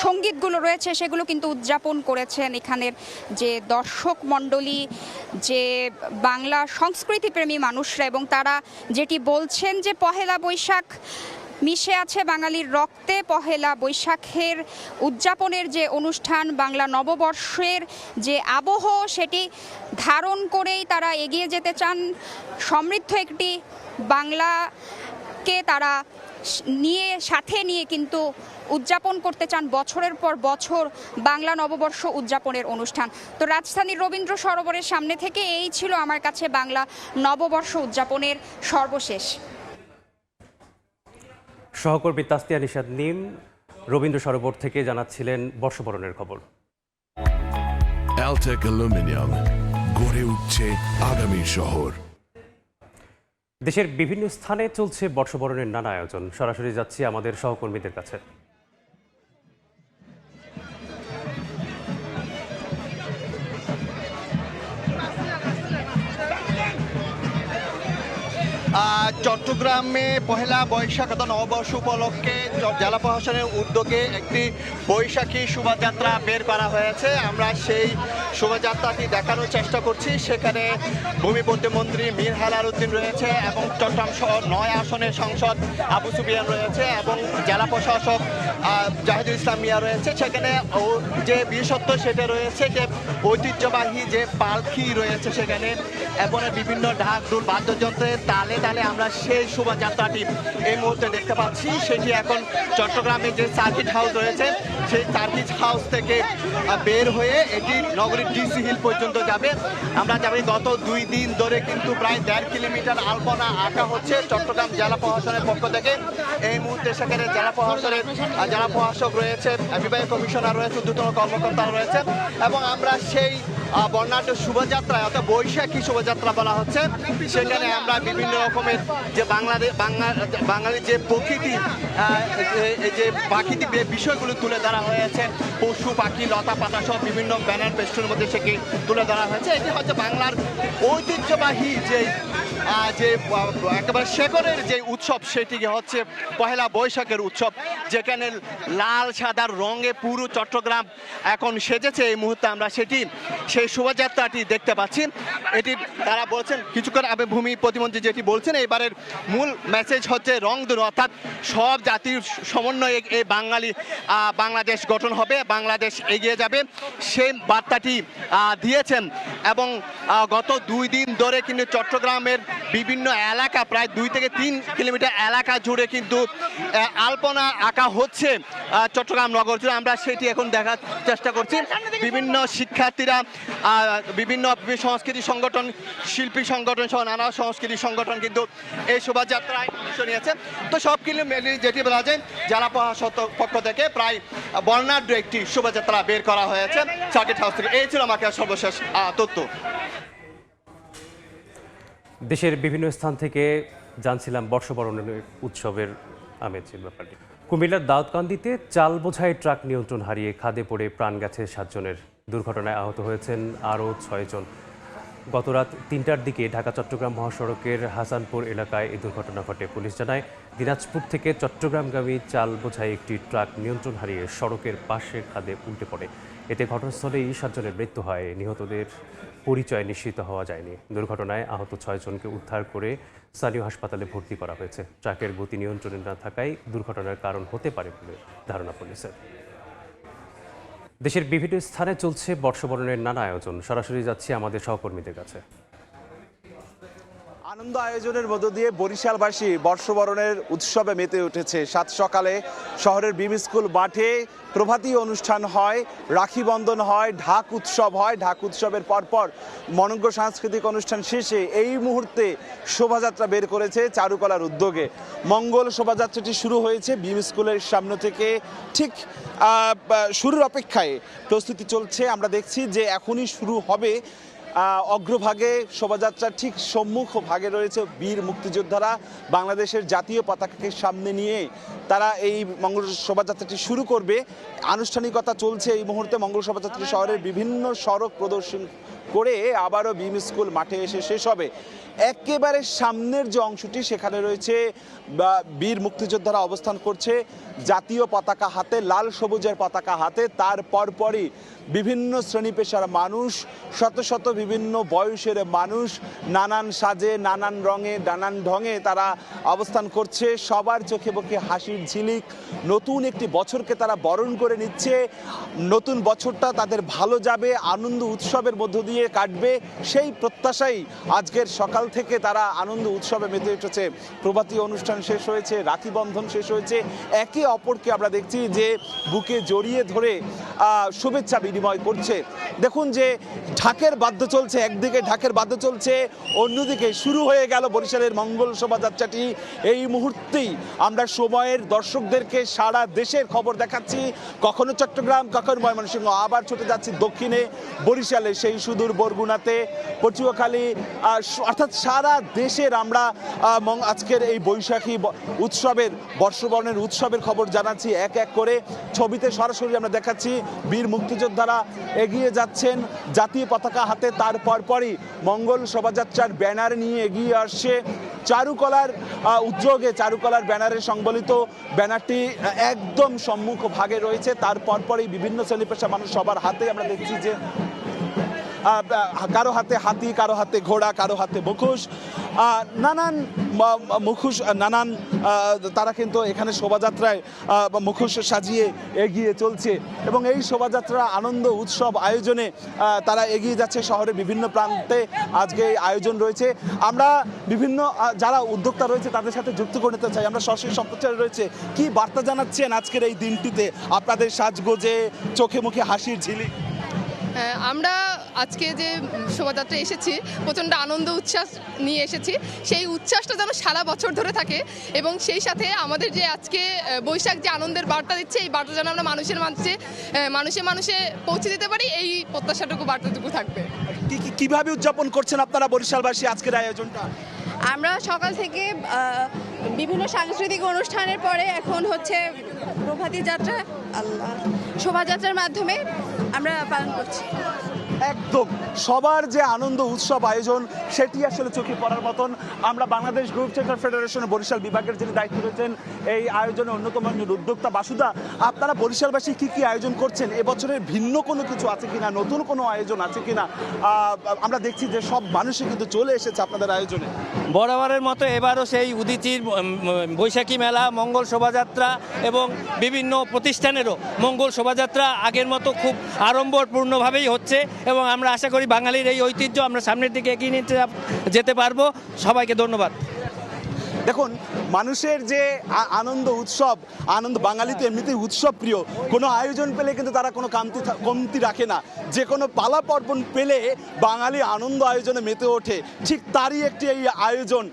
সঙ্গীতগুলো রয়েছে, সেগুলো কিন্তু উদযাপন করেছেন এখানের যে দর্শক মণ্ডলী, যে বাংলা সংস্কৃতিপ্রেমী মানুষরা। এবং তারা যেটি বলছেন যে পহেলা বৈশাখ মিশে আছে বাঙালির রক্তে, পহেলা বৈশাখের উদযাপনের যে অনুষ্ঠান, বাংলা নববর্ষের যে আবহ, সেটি ধারণ করেই তারা এগিয়ে যেতে চান। সমৃদ্ধ একটি বাংলাকে তারা সাথে নিয়ে কিন্তু উদযাপন করতে চান বছরের পর বছর বাংলা নববর্ষ উদযাপনের অনুষ্ঠান। তো রাজধানীর রবীন্দ্র সরোবরের সামনে থেকে এই ছিল আমার কাছে বাংলা নববর্ষ উদযাপনের সর্বশেষ। সহকর্মী তাসতিয়া নিশাদ নিম রবীন্দ্র সরোবর থেকে জানাচ্ছিলেন বর্ষবরণের খবর। অ্যালটেক অ্যালুমিনিয়াম, গড়ে উঠছে আগামীর শহর। দেশের বিভিন্ন স্থানে চলছে বর্ষবরণের নানা আয়োজন। সরাসরি যাচ্ছি আমাদের সহকর্মীদের কাছে। চট্টগ্রামে পহেলা বৈশাখ অর্থাৎ নববর্ষ উপলক্ষে জেলা প্রশাসনের উদ্যোগে একটি বৈশাখী শোভাযাত্রা বের করা হয়েছে। আমরা সেই শোভাযাত্রাটি দেখানোর চেষ্টা করছি। সেখানে ভূমি প্রতিমন্ত্রী মীর হেলাল উদ্দিন রয়েছে এবং চট্টগ্রাম ৯ আসনের সাংসদ আবু সুফিয়ান রয়েছে এবং জেলা প্রশাসক জাহিদুল ইসলাম মিয়া রয়েছে। সেখানে যে বিশেষত্ব সেটা রয়েছে যে ঐতিহ্যবাহী যে পালকি রয়েছে সেখানে এবং বিভিন্ন ঢাক ঢোল বাদ্যযন্ত্রের তালে তালে আমরা সেই শোভাযাত্রাটি এই মুহূর্তে দেখতে পাচ্ছি। সেটি এখন চট্টগ্রামে যে সার্কিট হাউস রয়েছে সেই সার্কিট হাউস থেকে বের হয়ে এটি নগরীর ডিসি হিল পর্যন্ত যাবে। আমরা জানি গত 2 দিন ধরে কিন্তু প্রায় 1.5 কিলোমিটার আলপনা আঁকা হচ্ছে চট্টগ্রাম জেলা প্রশাসনের পক্ষ থেকে। এই মুহূর্তে সেখানে জেলা প্রশাসক রয়েছে, বিভাগীয় কমিশনার রয়েছে, ঊর্ধ্বতন কর্মকর্তা রয়েছে এবং আমরা সেই বর্ণাঢ্য শোভাযাত্রায় অর্থাৎ বৈশাখী শোভাযাত্রা বলা হচ্ছে সেখানে আমরা বিভিন্ন রকমের যে বাঙালির যে প্রকৃতি যে প্রাকৃতিক বিষয়গুলো তুলে ধরা হয়েছে, পশু পাখি লতা পাতা সব বিভিন্ন ব্যানার পেস্টুনের মধ্যে সেটি তুলে ধরা হয়েছে। এটি হচ্ছে বাংলার ঐতিহ্যবাহী যে একেবারে শেকড়ের যে উৎসব সেটি হচ্ছে পহেলা বৈশাখের উৎসব, যেখানে লাল সাদার রঙে পুরো চট্টগ্রাম এখন সেজেছে। এই মুহূর্তে আমরা সেই শোভাযাত্রাটি দেখতে পাচ্ছি। এটি তারা বলছেন কিছুক্ষণ আগে ভূমি প্রতিমন্ত্রী যেটি বলছেন এবারের মূল মেসেজ হচ্ছে রংধনু, অর্থাৎ সব জাতির সমন্বয়ে এই বাংলাদেশ গঠন হবে, বাংলাদেশ এগিয়ে যাবে সেই বার্তাটি দিয়েছেন। এবং গত 2 দিন ধরে কিন্তু চট্টগ্রামের বিভিন্ন এলাকা প্রায় 2 থেকে 3 কিলোমিটার এলাকা জুড়ে কিন্তু আলপনা আঁকা হচ্ছে চট্টগ্রাম নগর জুড়ে। আমরা সেটি এখন দেখার চেষ্টা করছি। বিভিন্ন শিক্ষার্থীরা বিভিন্ন সংস্কৃতি সংগঠন, শিল্পী সংগঠন সহ নানা সংস্কৃতি সংগঠন কিন্তু এই শোভাযাত্রায় অংশ নিয়েছে। তো সব কিছু মিলিয়ে যেটি বলা যায় জেলা প্রশাসক পক্ষ থেকে প্রায় বর্ণাঢ্য একটি শোভাযাত্রা বের করা হয়েছে সার্কিট হাউস থেকে। এই ছিল আমাকে সর্বশেষ তথ্য। দেশের বিভিন্ন স্থান থেকে জানছিলাম বর্ষবরণের উৎসবের আমেজের ব্যাপারটি। কুমিল্লার দাউদকান্দিতে চাল বোঝাই ট্রাক নিয়ন্ত্রণ হারিয়ে খাদে পড়ে প্রাণ গেছে 7 জনের। দুর্ঘটনায় আহত হয়েছেন আরও 6 জন। গতরাত 3টার দিকে ঢাকা চট্টগ্রাম মহাসড়কের হাসানপুর এলাকায় এই দুর্ঘটনা ঘটে। পুলিশ জানায় দিনাজপুর থেকে চট্টগ্রামগামী চাল বোঝাই একটি ট্রাক নিয়ন্ত্রণ হারিয়ে সড়কের পাশে খাদে উল্টে পড়ে। এতে ঘটনাস্থলেই 7 জনের মৃত্যু হয়। নিহতদের পরিচয় নিশ্চিত হওয়া যায়নি। দুর্ঘটনায় আহত 6 জনকে উদ্ধার করে স্থানীয় হাসপাতালে ভর্তি করা হয়েছে। ট্রাকের গতি নিয়ন্ত্রণে না থাকায় দুর্ঘটনার কারণ হতে পারে বলে ধারণা পুলিশের। দেশের বিভিন্ন স্থানে চলছে বর্ষবরণের নানা আয়োজন। সরাসরি যাচ্ছে আমাদের সহকর্মীদের কাছে। আনন্দ আয়োজনের মধ্য দিয়ে বরিশালবাসী বর্ষবরণের উৎসবে মেতে উঠেছে। 7 সকালে শহরের বিবি স্কুল মাঠে প্রভাতী অনুষ্ঠান হয়, রাখি বন্ধন হয়, ঢাক উৎসব হয়। ঢাক উৎসবের পরপর মনোজ্ঞ সাংস্কৃতিক অনুষ্ঠান শেষে এই মুহূর্তে শোভাযাত্রা বের করেছে চারুকলার উদ্যোগে। মঙ্গল শোভাযাত্রাটি শুরু হয়েছে বিবি স্কুলের সামনে থেকে। ঠিক শুরুর অপেক্ষায় প্রস্তুতি চলছে। আমরা দেখছি যে এখনই শুরু হবে। অগ্রভাগে শোভাযাত্রার ঠিক সম্মুখ ভাগে রয়েছে বীর মুক্তিযোদ্ধারা। বাংলাদেশের জাতীয় পতাকাকে সামনে নিয়ে তারা এই মঙ্গল শোভাযাত্রাটি শুরু করবে। আনুষ্ঠানিকতা চলছে এই মুহূর্তে। মঙ্গল শোভাযাত্রাটি শহরের বিভিন্ন সড়ক প্রদর্শন করে আবারও বিএম স্কুল মাঠে এসে শেষ হবে। একেবারে সামনের যে অংশটি সেখানে রয়েছে বীর মুক্তিযোদ্ধারা অবস্থান করছে জাতীয় পতাকা হাতে, লাল সবুজের পতাকা হাতে। তার পরপরই বিভিন্ন শ্রেণী পেশার মানুষ, শত শত বিভিন্ন বয়সের মানুষ নানান সাজে, নানান রঙে, নানান ঢঙে তারা অবস্থান করছে। সবার চোখে মুখে হাসির ঝিলিক। নতুন একটি বছরকে তারা বরণ করে নিচ্ছে। নতুন বছরটা তাদের ভালো যাবে, আনন্দ উৎসবের মধ্য দিয়ে কাটবে, সেই প্রত্যাশাই আজকের সকাল থেকে তারা আনন্দ উৎসবে মেতে উঠেছে। প্রভাতী অনুষ্ঠান শেষ হয়েছে, রাখি বন্ধন শেষ হয়েছে। একে অপরকে আমরা দেখছি যে বুকে জড়িয়ে ধরে শুভেচ্ছা বিনিময় করছে। দেখুন যে ঢাকের বাদ্য চলছে, একদিকে ঢাকের বাদ্য চলছে, অন্যদিকে শুরু হয়ে গেল বরিশালের মঙ্গল শোভাযাত্রাটি। এই মুহূর্তেই আমরা সময়ের দর্শকদেরকে সারা দেশের খবর দেখাচ্ছি। কখনো চট্টগ্রাম, কখনো ময়মনসিংহ, আবার ছুটে যাচ্ছি দক্ষিণে বরিশালে, সেই সুদূর বরগুনাতে, পটুয়াখালী, অর্থাৎ সারা দেশের আমরা আজকের এই বৈশাখী উৎসবের বর্ষবরণের উৎসবের খবর জানাচ্ছি এক এক করে। ছবিতে সরাসরি আমরা দেখাচ্ছি বীর মুক্তিযোদ্ধারা এগিয়ে যাচ্ছেন জাতীয় পতাকা হাতে। তার পরপরই মঙ্গল শোভাযাত্রার ব্যানার নিয়ে এগিয়ে আসছে চারুকলার উদ্যোগে, চারুকলার ব্যানারে সংবলিত ব্যানারটি একদম সম্মুখ ভাগে রয়েছে। তার পরপরই বিভিন্ন শ্রেণী পেশা মানুষ সবার হাতে আমরা দেখছি যে কারো হাতে হাতি, কারো হাতে ঘোড়া, কারো হাতে মুখোশ, নানান মুখোশ, নানান তারা কিন্তু এখানে শোভাযাত্রায় মুখোশ সাজিয়ে এগিয়ে চলছে এবং এই শোভাযাত্রা আনন্দ উৎসব আয়োজনে তারা এগিয়ে যাচ্ছে। শহরের বিভিন্ন প্রান্তে আজকে এই আয়োজন রয়েছে। আমরা বিভিন্ন যারা উদ্যোক্তা রয়েছে তাদের সাথে যুক্ত করে নিতে চাই। আমরা সরাসরি সম্প্রচারে রয়েছে, কি বার্তা জানাচ্ছেন আজকের এই দিনটিতে আপনাদের সাজগোজে, চোখে মুখে হাসির ঝিলিক? আমরা আজকে যে শোভাযাত্রা এসেছি প্রচণ্ড আনন্দ উচ্ছ্বাস নিয়ে এসেছি। সেই উচ্ছ্বাসটা যেন সারা বছর ধরে থাকে এবং সেই সাথে আমাদের যে আজকে বৈশাখ যে আনন্দের বার্তা দিচ্ছে, এই বার্তা যেন আমরা মানুষের মাঝে মানুষে পৌঁছে দিতে পারি, এই প্রত্যাশাটুকু বার্তাটুকু থাকবে। কিভাবে উদযাপন করছেন আপনারা বরিশালবাসী আজকের আয়োজনটা? আমরা সকাল থেকে বিভিন্ন সাংস্কৃতিক অনুষ্ঠানের পরে এখন হচ্ছে প্রভাতী যাত্রা, শোভাযাত্রার মাধ্যমে আমরা পালন করছি। একদম সবার যে আনন্দ উৎসব আয়োজন সেটি আসলে চোখে পড়ার মতন। আমরা বাংলাদেশ গ্রুপ থিয়েটার ফেডারেশনের বরিশাল বিভাগের যিনি দায়িত্ব রয়েছেন এই আয়োজনের অন্যতম উদ্যোক্তা বাসুদা, আপনারা বরিশালবাসী কি কি আয়োজন করছেন? এবছরের ভিন্ন কোনো কিছু আছে কিনা, নতুন কোনো আয়োজন আছে কিনা? আমরা দেখছি যে সব মানুষই কিন্তু চলে এসেছে আপনাদের আয়োজনে। বরাবরের মতো এবারও সেই উদীচীর বৈশাখী মেলা, মঙ্গল শোভাযাত্রা এবং বিভিন্ন প্রতিষ্ঠানেরও মঙ্গল শোভাযাত্রা আগের মতো খুব আড়ম্বরপূর্ণভাবেই হচ্ছে এবং আমরা আশা করি বাঙালির এই ঐতিহ্য আমরা সামনের দিকে এগিয়ে নিতে যেতে পারবো। সবাইকে ধন্যবাদ। দেখুন, মানুষের যে আনন্দ উৎসব, আনন্দ, বাঙালি তো এমনিতেই উৎসব প্রিয়। কোনো আয়োজন পেলে কিন্তু তারা কোনো কমতি রাখে না। যে কোনো পালা পার্বণ পেলে বাঙালি আনন্দ আয়োজনে মেতে ওঠে। ঠিক তারই একটি এই আয়োজন,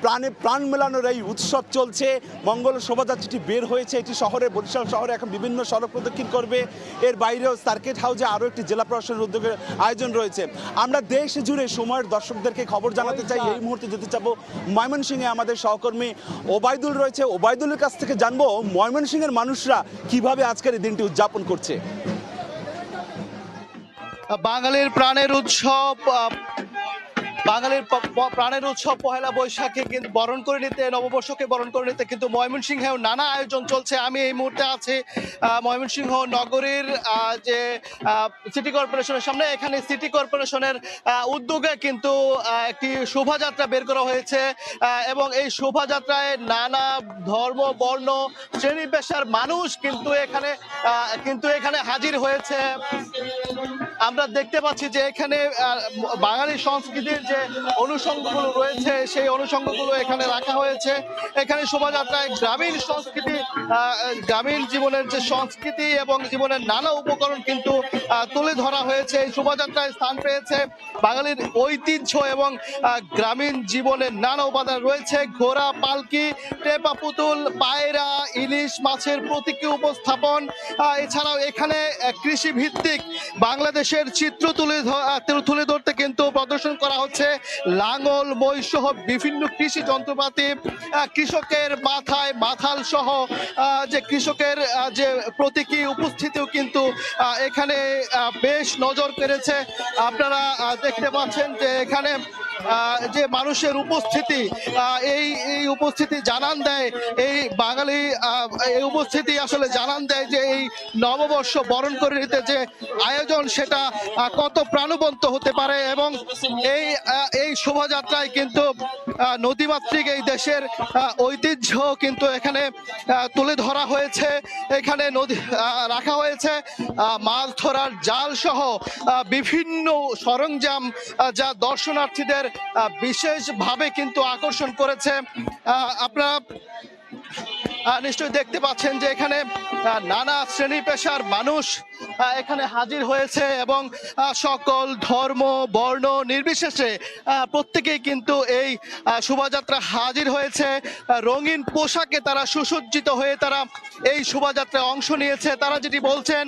প্রাণে প্রাণ মেলানোর এই উৎসব চলছে। মঙ্গল শোভাযাত্রাটি বের হয়েছে, এটি শহরে, বরিশাল শহরে এখন বিভিন্ন সড়ক প্রদক্ষিণ করবে। এর বাইরেও সার্কিট হাউসে আরও একটি জেলা প্রশাসনের উদ্যোগে আয়োজন রয়েছে। আমরা দেশ জুড়ে সময়ের দর্শকদেরকে খবর জানাতে চাই। এই মুহূর্তে যেতে চাবো ময়মনসিংহে, আমাদের সহকর্মী ওবায়দুল রয়েছে। ওবায়দুলের কাছ থেকে জানবো ময়মনসিংহের মানুষরা কিভাবে আজকের এই দিনটি উদযাপন করছে। বাঙালির প্রাণের উৎসব, পহেলা বৈশাখে কিন্তু বরণ করে নিতে, নববর্ষকে বরণ করে নিতে কিন্তু ময়মনসিংহেও নানা আয়োজন চলছে। আমি এই মুহূর্তে আছি ময়মনসিংহ নগরীর যে সিটি কর্পোরেশনের সামনে। এখানে সিটি কর্পোরেশনের উদ্যোগে কিন্তু একটি শোভাযাত্রা বের করা হয়েছে এবং এই শোভাযাত্রায় নানা ধর্ম, বর্ণ, শ্রেণী পেশার মানুষ কিন্তু এখানে হাজির হয়েছে। আমরা দেখতে পাচ্ছি যে এখানে বাঙালি সংস্কৃতির যে অনুষঙ্গগুলো রয়েছে সেই অনুষঙ্গগুলো এখানে রাখা হয়েছে। এখানে শোভাযাত্রায় গ্রামীণ সংস্কৃতি, গ্রামীণ জীবনের যে সংস্কৃতি এবং জীবনের নানা উপকরণ কিন্তু তুলে ধরা হয়েছে। এই শোভাযাত্রায় স্থান পেয়েছে বাঙালির ঐতিহ্য এবং গ্রামীণ জীবনের নানা উপাদান রয়েছে। ঘোড়া, পালকি, টেপা পুতুল, পায়রা, ইলিশ মাছের প্রতীকী উপস্থাপন। এছাড়াও এখানে কৃষি ভিত্তিক বাংলাদেশের চিত্র তুলে ধরতে কিন্তু প্রদর্শন করা হচ্ছে। লাঙল, মই সহ বিভিন্ন কৃষি যন্ত্রপাতি, কৃষকের মাথায় মাথাল সহ যে কৃষকের যে প্রতীকী উপস্থিতিও কিন্তু এখানে বেশ নজর কেড়েছে। আপনারা দেখতে পাচ্ছেন যে এখানে যে মানুষের উপস্থিতি, এই উপস্থিতি জানান দেয়, এই বাঙালি এই উপস্থিতি আসলে জানান দেয় যে এই নববর্ষ বরণ করে নিতে যে আয়োজন সেটা কত প্রাণবন্ত হতে পারে। এবং এই শোভাযাত্রায় কিন্তু নদীমাতৃক এই দেশের ঐতিহ্য কিন্তু এখানে তুলে ধরা হয়েছে। এখানে নদী রাখা হয়েছে মাছ ধরার জাল সহ বিভিন্ন সরঞ্জাম যা দর্শনার্থীদের বিশেষভাবে কিন্তু আকর্ষণ করেছে। আপনারা নিশ্চয়ই দেখতে পাচ্ছেন যে এখানে নানা শ্রেণী পেশার মানুষ এখানে হাজির হয়েছে এবং সকল ধর্ম, বর্ণ নির্বিশেষে প্রত্যেকেই কিন্তু এই শোভাযাত্রা হাজির হয়েছে। রঙিন পোশাকে তারা সুসজ্জিত হয়ে তারা এই শোভাযাত্রায় অংশ নিয়েছে। তারা যেটি বলছেন,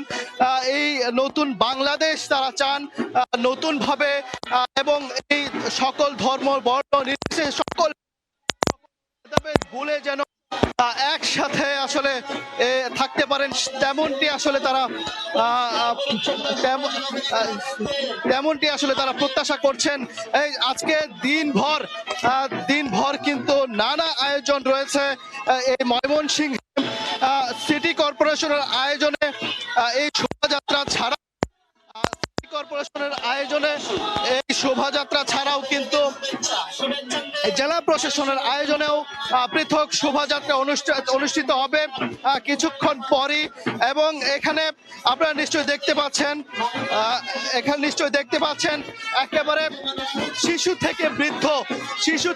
এই নতুন বাংলাদেশ তারা চান নতুনভাবে এবং এই সকল ধর্ম, বর্ণ নির্বিশেষে সকল ভুলে যেন একসাথে আসলে থাকতে পারেন তেমনটি আসলে তারা তেমনটি আসলে তারা প্রত্যাশা করছেন। এই আজকে দিনভর কিন্তু নানা আয়োজন রয়েছে এই ময়মনসিংহ সিটি কর্পোরেশনের আয়োজনে। এই শোভাযাত্রা ছাড়া কর্পোরেশনের আয়োজনে এই শোভাযাত্রা ছাড়াও কিন্তু জেলা প্রশাসনের আয়োজনেও পৃথক শোভাযাত্রা অনুষ্ঠিত হবে কিছুক্ষণ পরই। এবং এখানে আপনারা নিশ্চয়ই দেখতে পাচ্ছেন একেবারে শিশু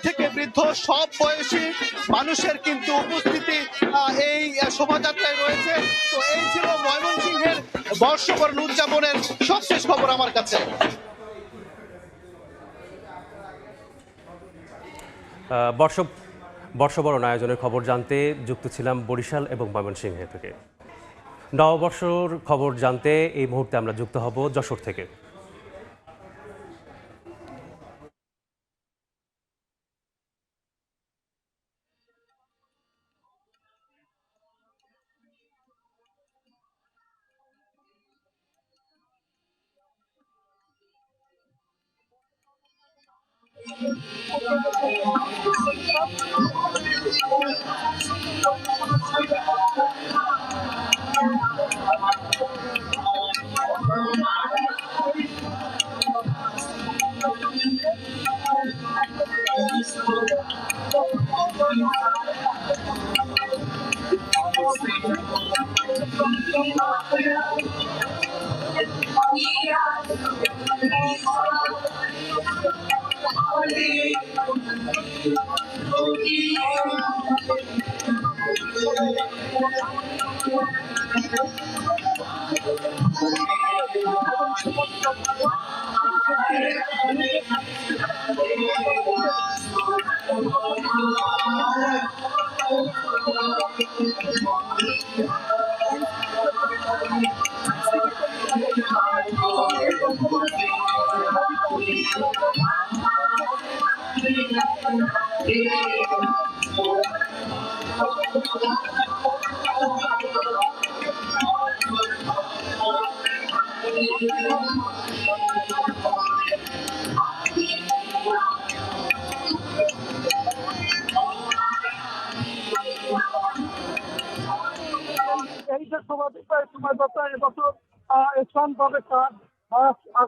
থেকে বৃদ্ধ সব বয়সী মানুষের কিন্তু উপস্থিতি এই শোভাযাত্রায় রয়েছে। তো এই ছিল ময়মনসিংহের বর্ষবরণ উদযাপনের সবশেষ খবর আমার কাছে। বর্ষবরণ আয়োজনের খবর জানতে যুক্ত ছিলাম বরিশাল এবং ময়মনসিংহ থেকে। নববর্ষর খবর জানতে এই মুহূর্তে আমরা যুক্ত হব যশোর থেকে।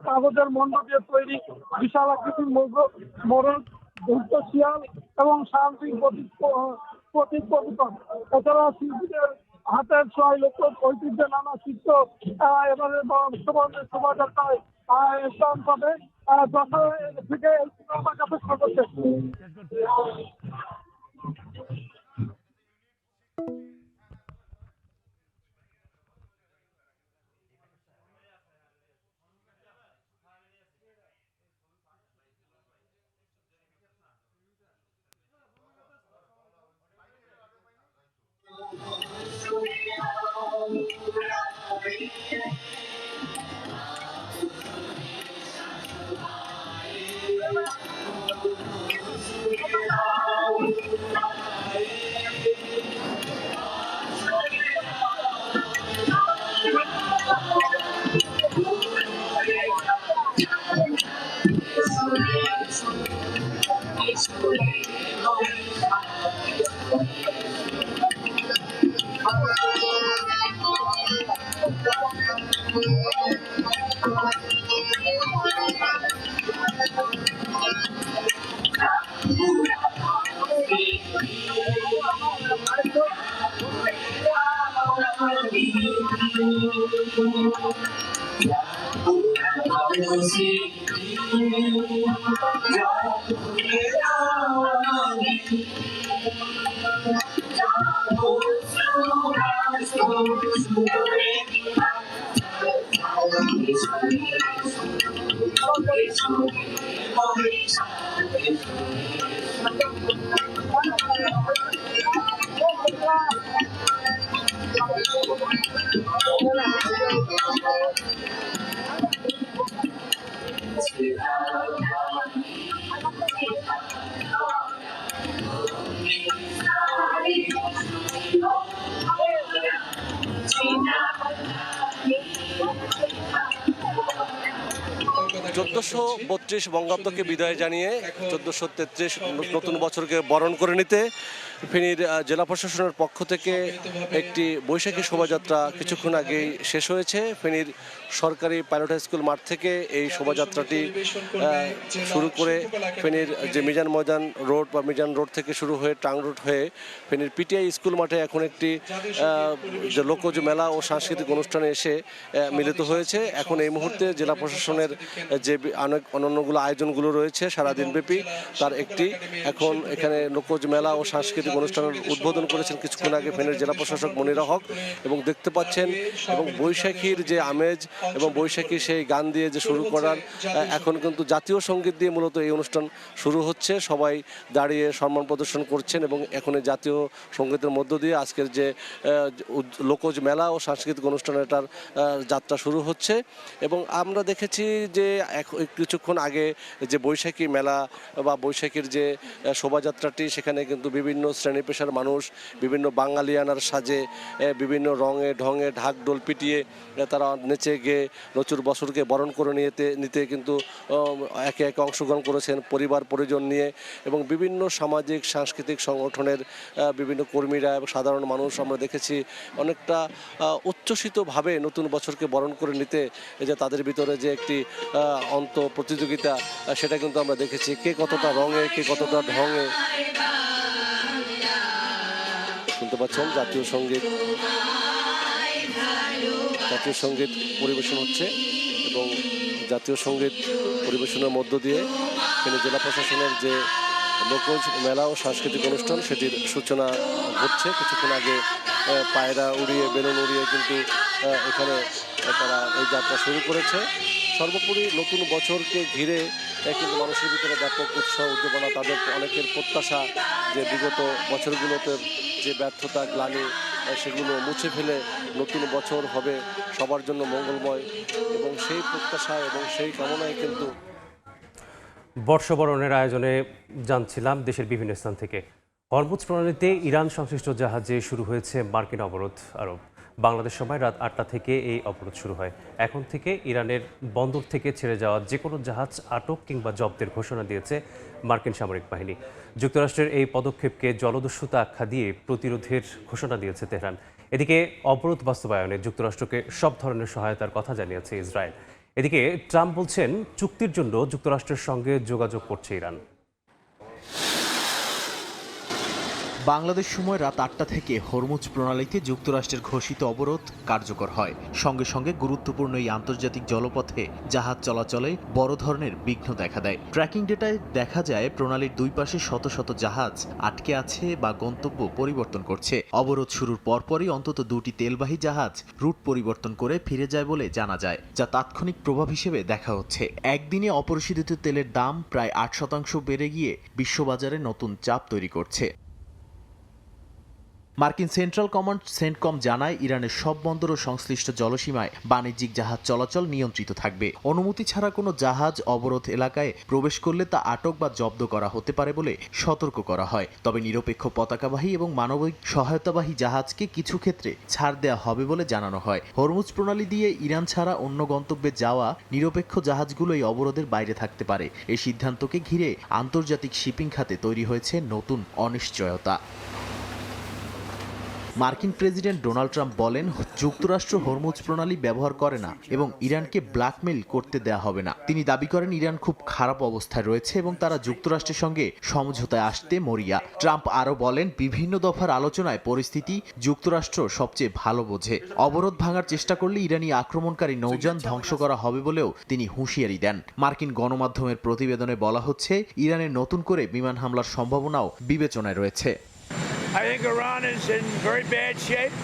কাগজের মন্ড দিয়ে তৈরি বিশাল আকৃতির মোরগ, ধূর্ত শিয়াল এবং শান্তির প্রতীক প্রতিকন। এছাড়া শিল্পীদের হাতের ছয় লোক ঐতিহ্যে নানা চিত্র এবারে শোভাযাত্রায় স্থান পাবে। যশোর থেকে আমার কাছে সর্বশেষ। 1432 বঙ্গাব্দকে বিদায় জানিয়ে 1433 নতুন বছরকে বরণ করে নিতে ফেনীর জেলা প্রশাসনের পক্ষ থেকে একটি বৈশাখী শোভাযাত্রা কিছুক্ষণ আগেই শেষ হয়েছে। ফেনীর সরকারি পাইলট হাই স্কুল মাঠ থেকে এই শোভাযাত্রাটি শুরু করে ফেনীর যে মিজান ময়দান রোড বা মিজান রোড থেকে শুরু হয়ে টাং রোড হয়ে ফেনীর পিটিআই স্কুল মাঠে এখন একটি যে লোকজ মেলা ও সাংস্কৃতিক অনুষ্ঠানে এসে মিলিত হয়েছে। এখন এই মুহূর্তে জেলা প্রশাসনের যে অন্যান্যগুলো আয়োজনগুলো রয়েছে সারাদিনব্যাপী তার একটি এখন এখানে লোকজ মেলা ও সাংস্কৃতিক অনুষ্ঠানের উদ্বোধন করেছেন কিছুক্ষণ আগে ফেনীর জেলা প্রশাসক মনিরা হক। এবং দেখতে পাচ্ছেন এবং বৈশাখীর যে আমেজ এবং বৈশাখী সেই গান দিয়ে যে শুরু করার এখন কিন্তু জাতীয় সঙ্গীত দিয়ে মূলত এই অনুষ্ঠান শুরু হচ্ছে। সবাই দাঁড়িয়ে সম্মান প্রদর্শন করছেন এবং এখন এই জাতীয় সঙ্গীতের মধ্য দিয়ে আজকের যে লোকজ মেলা ও সাংস্কৃতিক অনুষ্ঠানটার যাত্রা শুরু হচ্ছে। এবং আমরা দেখেছি যে কিছুক্ষণ আগে যে বৈশাখী মেলা বা বৈশাখীর যে শোভাযাত্রাটি সেখানে কিন্তু বিভিন্ন শ্রেণী পেশার মানুষ বিভিন্ন বাঙালিয়ানার সাজে বিভিন্ন রঙে ঢঙে ঢাক ডোল পিটিয়ে তারা নেচে গিয়ে নতুন বছরকে বরণ করে নিতে কিন্তু একে একে অংশগ্রহণ করেছেন পরিবার পরিজন নিয়ে। এবং বিভিন্ন সামাজিক সাংস্কৃতিক সংগঠনের বিভিন্ন কর্মীরা এবং সাধারণ মানুষ আমরা দেখেছি অনেকটা উচ্ছ্বসিতভাবে নতুন বছরকে বরণ করে নিতে যে তাদের ভিতরে যে একটি প্রতিযোগিতা সেটা কিন্তু আমরা দেখেছি কে কতটা রঙে কে কতটা ঢঙে। শুনতে পাচ্ছেন জাতীয় সঙ্গীত পরিবেশন হচ্ছে এবং জাতীয় সঙ্গীত পরিবেশনের মধ্য দিয়ে এখানে জেলা প্রশাসনের যে লোকজ মেলা ও সাংস্কৃতিক অনুষ্ঠান সেটির সূচনা ঘটছে। কিছুক্ষণ আগে পায়রা উড়িয়ে বেলুন উড়িয়ে কিন্তু এখানে তারা এই যাত্রা শুরু করেছে। সর্বোপরি নতুন বছরকে ঘিরে কিন্তু মানুষের ভিতরে ব্যাপক উৎসাহ উদ্দীপনা, তাদের অনেকের প্রত্যাশা যে বিগত বছরগুলোতে যে ব্যর্থতা গ্লানি সেগুলো মুছে ফেলে নতুন বছর হবে সবার জন্য মঙ্গলময় এবং সেই প্রত্যাশা এবং সেই কামনায় কিন্তু বর্ষবরণের আয়োজনে জানছিলাম দেশের বিভিন্ন স্থান থেকে। হরমুজ প্রণালীতে ইরান সংশ্লিষ্ট জাহাজে শুরু হয়েছে মার্কিন অবরোধ আরোপ। বাংলাদেশ সময় রাত 8টা থেকে এই অবরোধ শুরু হয়। এখন থেকে ইরানের বন্দর থেকে ছেড়ে যাওয়া যে কোনো জাহাজ আটক কিংবা জব্দের ঘোষণা দিয়েছে মার্কিন সামরিক বাহিনী। যুক্তরাষ্ট্রের এই পদক্ষেপকে জলদস্যুতা আখ্যা দিয়ে প্রতিরোধের ঘোষণা দিয়েছে তেহরান। এদিকে অবরোধ বাস্তবায়নে যুক্তরাষ্ট্রকে সব ধরনের সহায়তার কথা জানিয়েছে ইসরায়েল। এদিকে ট্রাম্প বলছেন চুক্তির জন্য যুক্তরাষ্ট্রের সঙ্গে যোগাযোগ করছে ইরান। বাংলাদেশ সময় রাত 8টা থেকে হরমুজ প্রণালীতে যুক্তরাষ্ট্রের ঘোষিত অবরোধ কার্যকর হয়। সঙ্গে সঙ্গে গুরুত্বপূর্ণ এই আন্তর্জাতিক জলপথে জাহাজ চলাচলে বড় ধরনের বিঘ্ন দেখা দেয়। ট্র্যাকিং ডেটায় দেখা যায় প্রণালীর দুই পাশে শত শত জাহাজ আটকে আছে বা গন্তব্য পরিবর্তন করছে। অবরোধ শুরুর পরপরই অন্তত 2টি তেলবাহী জাহাজ রুট পরিবর্তন করে ফিরে যায় বলে জানা যায়, যা তাৎক্ষণিক প্রভাব হিসেবে দেখা হচ্ছে। একদিনে অপরিশোধিত তেলের দাম প্রায় 8% বেড়ে গিয়ে বিশ্ববাজারে নতুন চাপ তৈরি করছে। মার্কিন সেন্ট্রাল কমান্ড সেন্টকম জানায় ইরানের সব বন্দর ও সংশ্লিষ্ট জলসীমায় বাণিজ্যিক জাহাজ চলাচল নিয়ন্ত্রিত থাকবে। অনুমতি ছাড়া কোনো জাহাজ অবরোধ এলাকায় প্রবেশ করলে তা আটক বা জব্দ করা হতে পারে বলে সতর্ক করা হয়। তবে নিরপেক্ষ পতাকাবাহী এবং মানবিক সহায়তাবাহী জাহাজকে কিছু ক্ষেত্রে ছাড় দেওয়া হবে বলে জানানো হয়। হরমুজ প্রণালী দিয়ে ইরান ছাড়া অন্য গন্তব্যে যাওয়া নিরপেক্ষ জাহাজগুলো এই অবরোধের বাইরে থাকতে পারে। এই সিদ্ধান্তকে ঘিরে আন্তর্জাতিক শিপিং খাতে তৈরি হয়েছে নতুন অনিশ্চয়তা। মার্কিন প্রেসিডেন্ট ডোনাল্ড ট্রাম্প বলেন যুক্তরাষ্ট্র হরমুজ প্রণালী ব্যবহার করে না এবং ইরানকে ব্ল্যাকমেইল করতে দেয়া হবে না। তিনি দাবি করেন ইরান খুব খারাপ অবস্থায় রয়েছে এবং তারা যুক্তরাষ্ট্রের সঙ্গে সমঝোতায় আসতে মরিয়া। ট্রাম্প আরও বলেন বিভিন্ন দফার আলোচনায় পরিস্থিতি যুক্তরাষ্ট্র সবচেয়ে ভালো বোঝে। অবরোধ ভাঙার চেষ্টা করলে ইরানি আক্রমণকারী নৌযান ধ্বংস করা হবে বলেও তিনি হুঁশিয়ারি দেন। মার্কিন গণমাধ্যমের প্রতিবেদনে বলা হচ্ছে ইরানের নতুন করে বিমান হামলার সম্ভাবনাও বিবেচনায় রয়েছে। I think Iran is in very bad shape.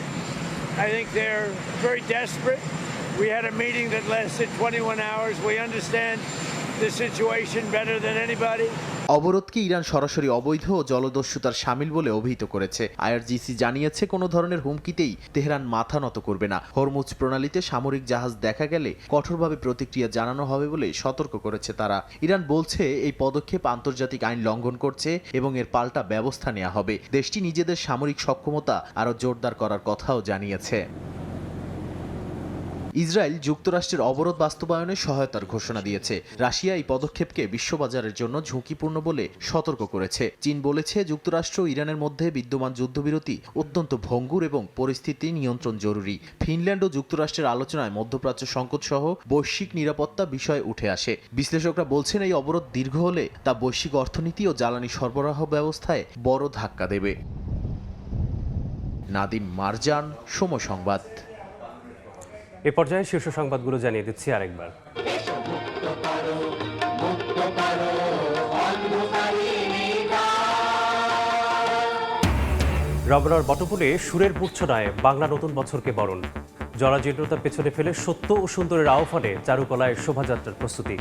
I think they're very desperate. We had a meeting that lasted 21 hours. We understand the situation better than anybody. অবরোধকে ইরান সরাসরি অবৈধ ও জলদস্যুতার শামিল বলে অভিহিত করেছে। আইআরজিসি জানিয়েছে কোনো ধরনের হুমকিতেই তেহরান মাথা নত করবে না। হরমুজ প্রণালীতে সামরিক জাহাজ দেখা গেলে কঠোরভাবে প্রতিক্রিয়া জানানো হবে বলে সতর্ক করেছে তারা। ইরান বলছে এই পদক্ষেপ আন্তর্জাতিক আইন লঙ্ঘন করছে এবং এর পাল্টা ব্যবস্থা নেওয়া হবে। দেশটি নিজেদের সামরিক সক্ষমতা আরও জোরদার করার কথাও জানিয়েছে। ইসরায়েল যুক্তরাষ্ট্রের অবরোধ বাস্তবায়নে সহায়তার ঘোষণা দিয়েছে। রাশিয়া এই পদক্ষেপকে বিশ্ববাজারের জন্য ঝুঁকিপূর্ণ বলে সতর্ক করেছে। চীন বলেছে যুক্তরাষ্ট্র ও ইরানের মধ্যে বিদ্যমান যুদ্ধবিরতি অত্যন্ত ভঙ্গুর এবং পরিস্থিতি নিয়ন্ত্রণ জরুরি। ফিনল্যান্ড ও যুক্তরাষ্ট্রের আলোচনায় মধ্যপ্রাচ্য সংকট সহ বৈশ্বিক নিরাপত্তা বিষয় উঠে আসে। বিশ্লেষকরা বলছেন এই অবরোধ দীর্ঘ হলে তা বৈশ্বিক অর্থনীতি ও জ্বালানি সরবরাহ ব্যবস্থায় বড় ধাক্কা দেবে। নাদিম মারজান, সময় সংবাদ। এ পর্যায়ে শীর্ষ সংবাদগুলো জানিয়ে দিচ্ছি আরেকবার। রমনার বটপুলে সুরের মূর্ছনায় বাংলা নতুন বছরকে বরণ। জরাজীর্ণতা পেছনে ফেলে সত্য ও সুন্দরের আহ্বানে চারুকলায় শোভাযাত্রার প্রস্তুতি।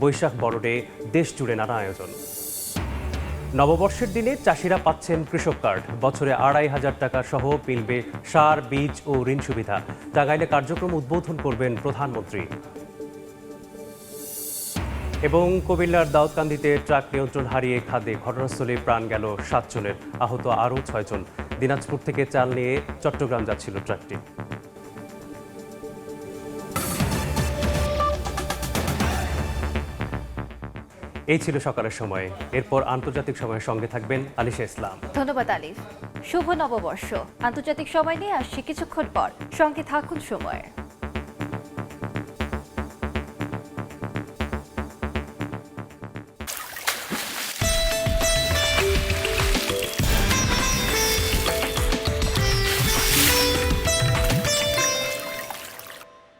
বৈশাখ বরণে দেশ জুড়ে নানা আয়োজন। নববর্ষের দিনে চাষিরা পাচ্ছেন কৃষক কার্ড। বছরে ২৫০০ টাকা সহ মিলবে সার, বীজ ও ঋণ সুবিধা। টাঙ্গাইলে কার্যক্রম উদ্বোধন করবেন প্রধানমন্ত্রী। এবং কুমিল্লার দাউদকান্দিতে ট্রাক নিয়ন্ত্রণ হারিয়ে খাদে ঘটনাস্থলে প্রাণ গেল ৭ জনের, আহত আরও ৬ জন। দিনাজপুর থেকে চাল নিয়ে চট্টগ্রাম যাচ্ছিল ট্রাকটি। এই ছিল সকালের সময়। এরপর আন্তর্জাতিক সময়ের সঙ্গে থাকবেন আলিশা ইসলাম। ধন্যবাদ আলিফ। শুভ নববর্ষ। আন্তর্জাতিক সময় নিয়ে আসছি কিছুক্ষণ পর, সঙ্গে থাকুন সময়ের।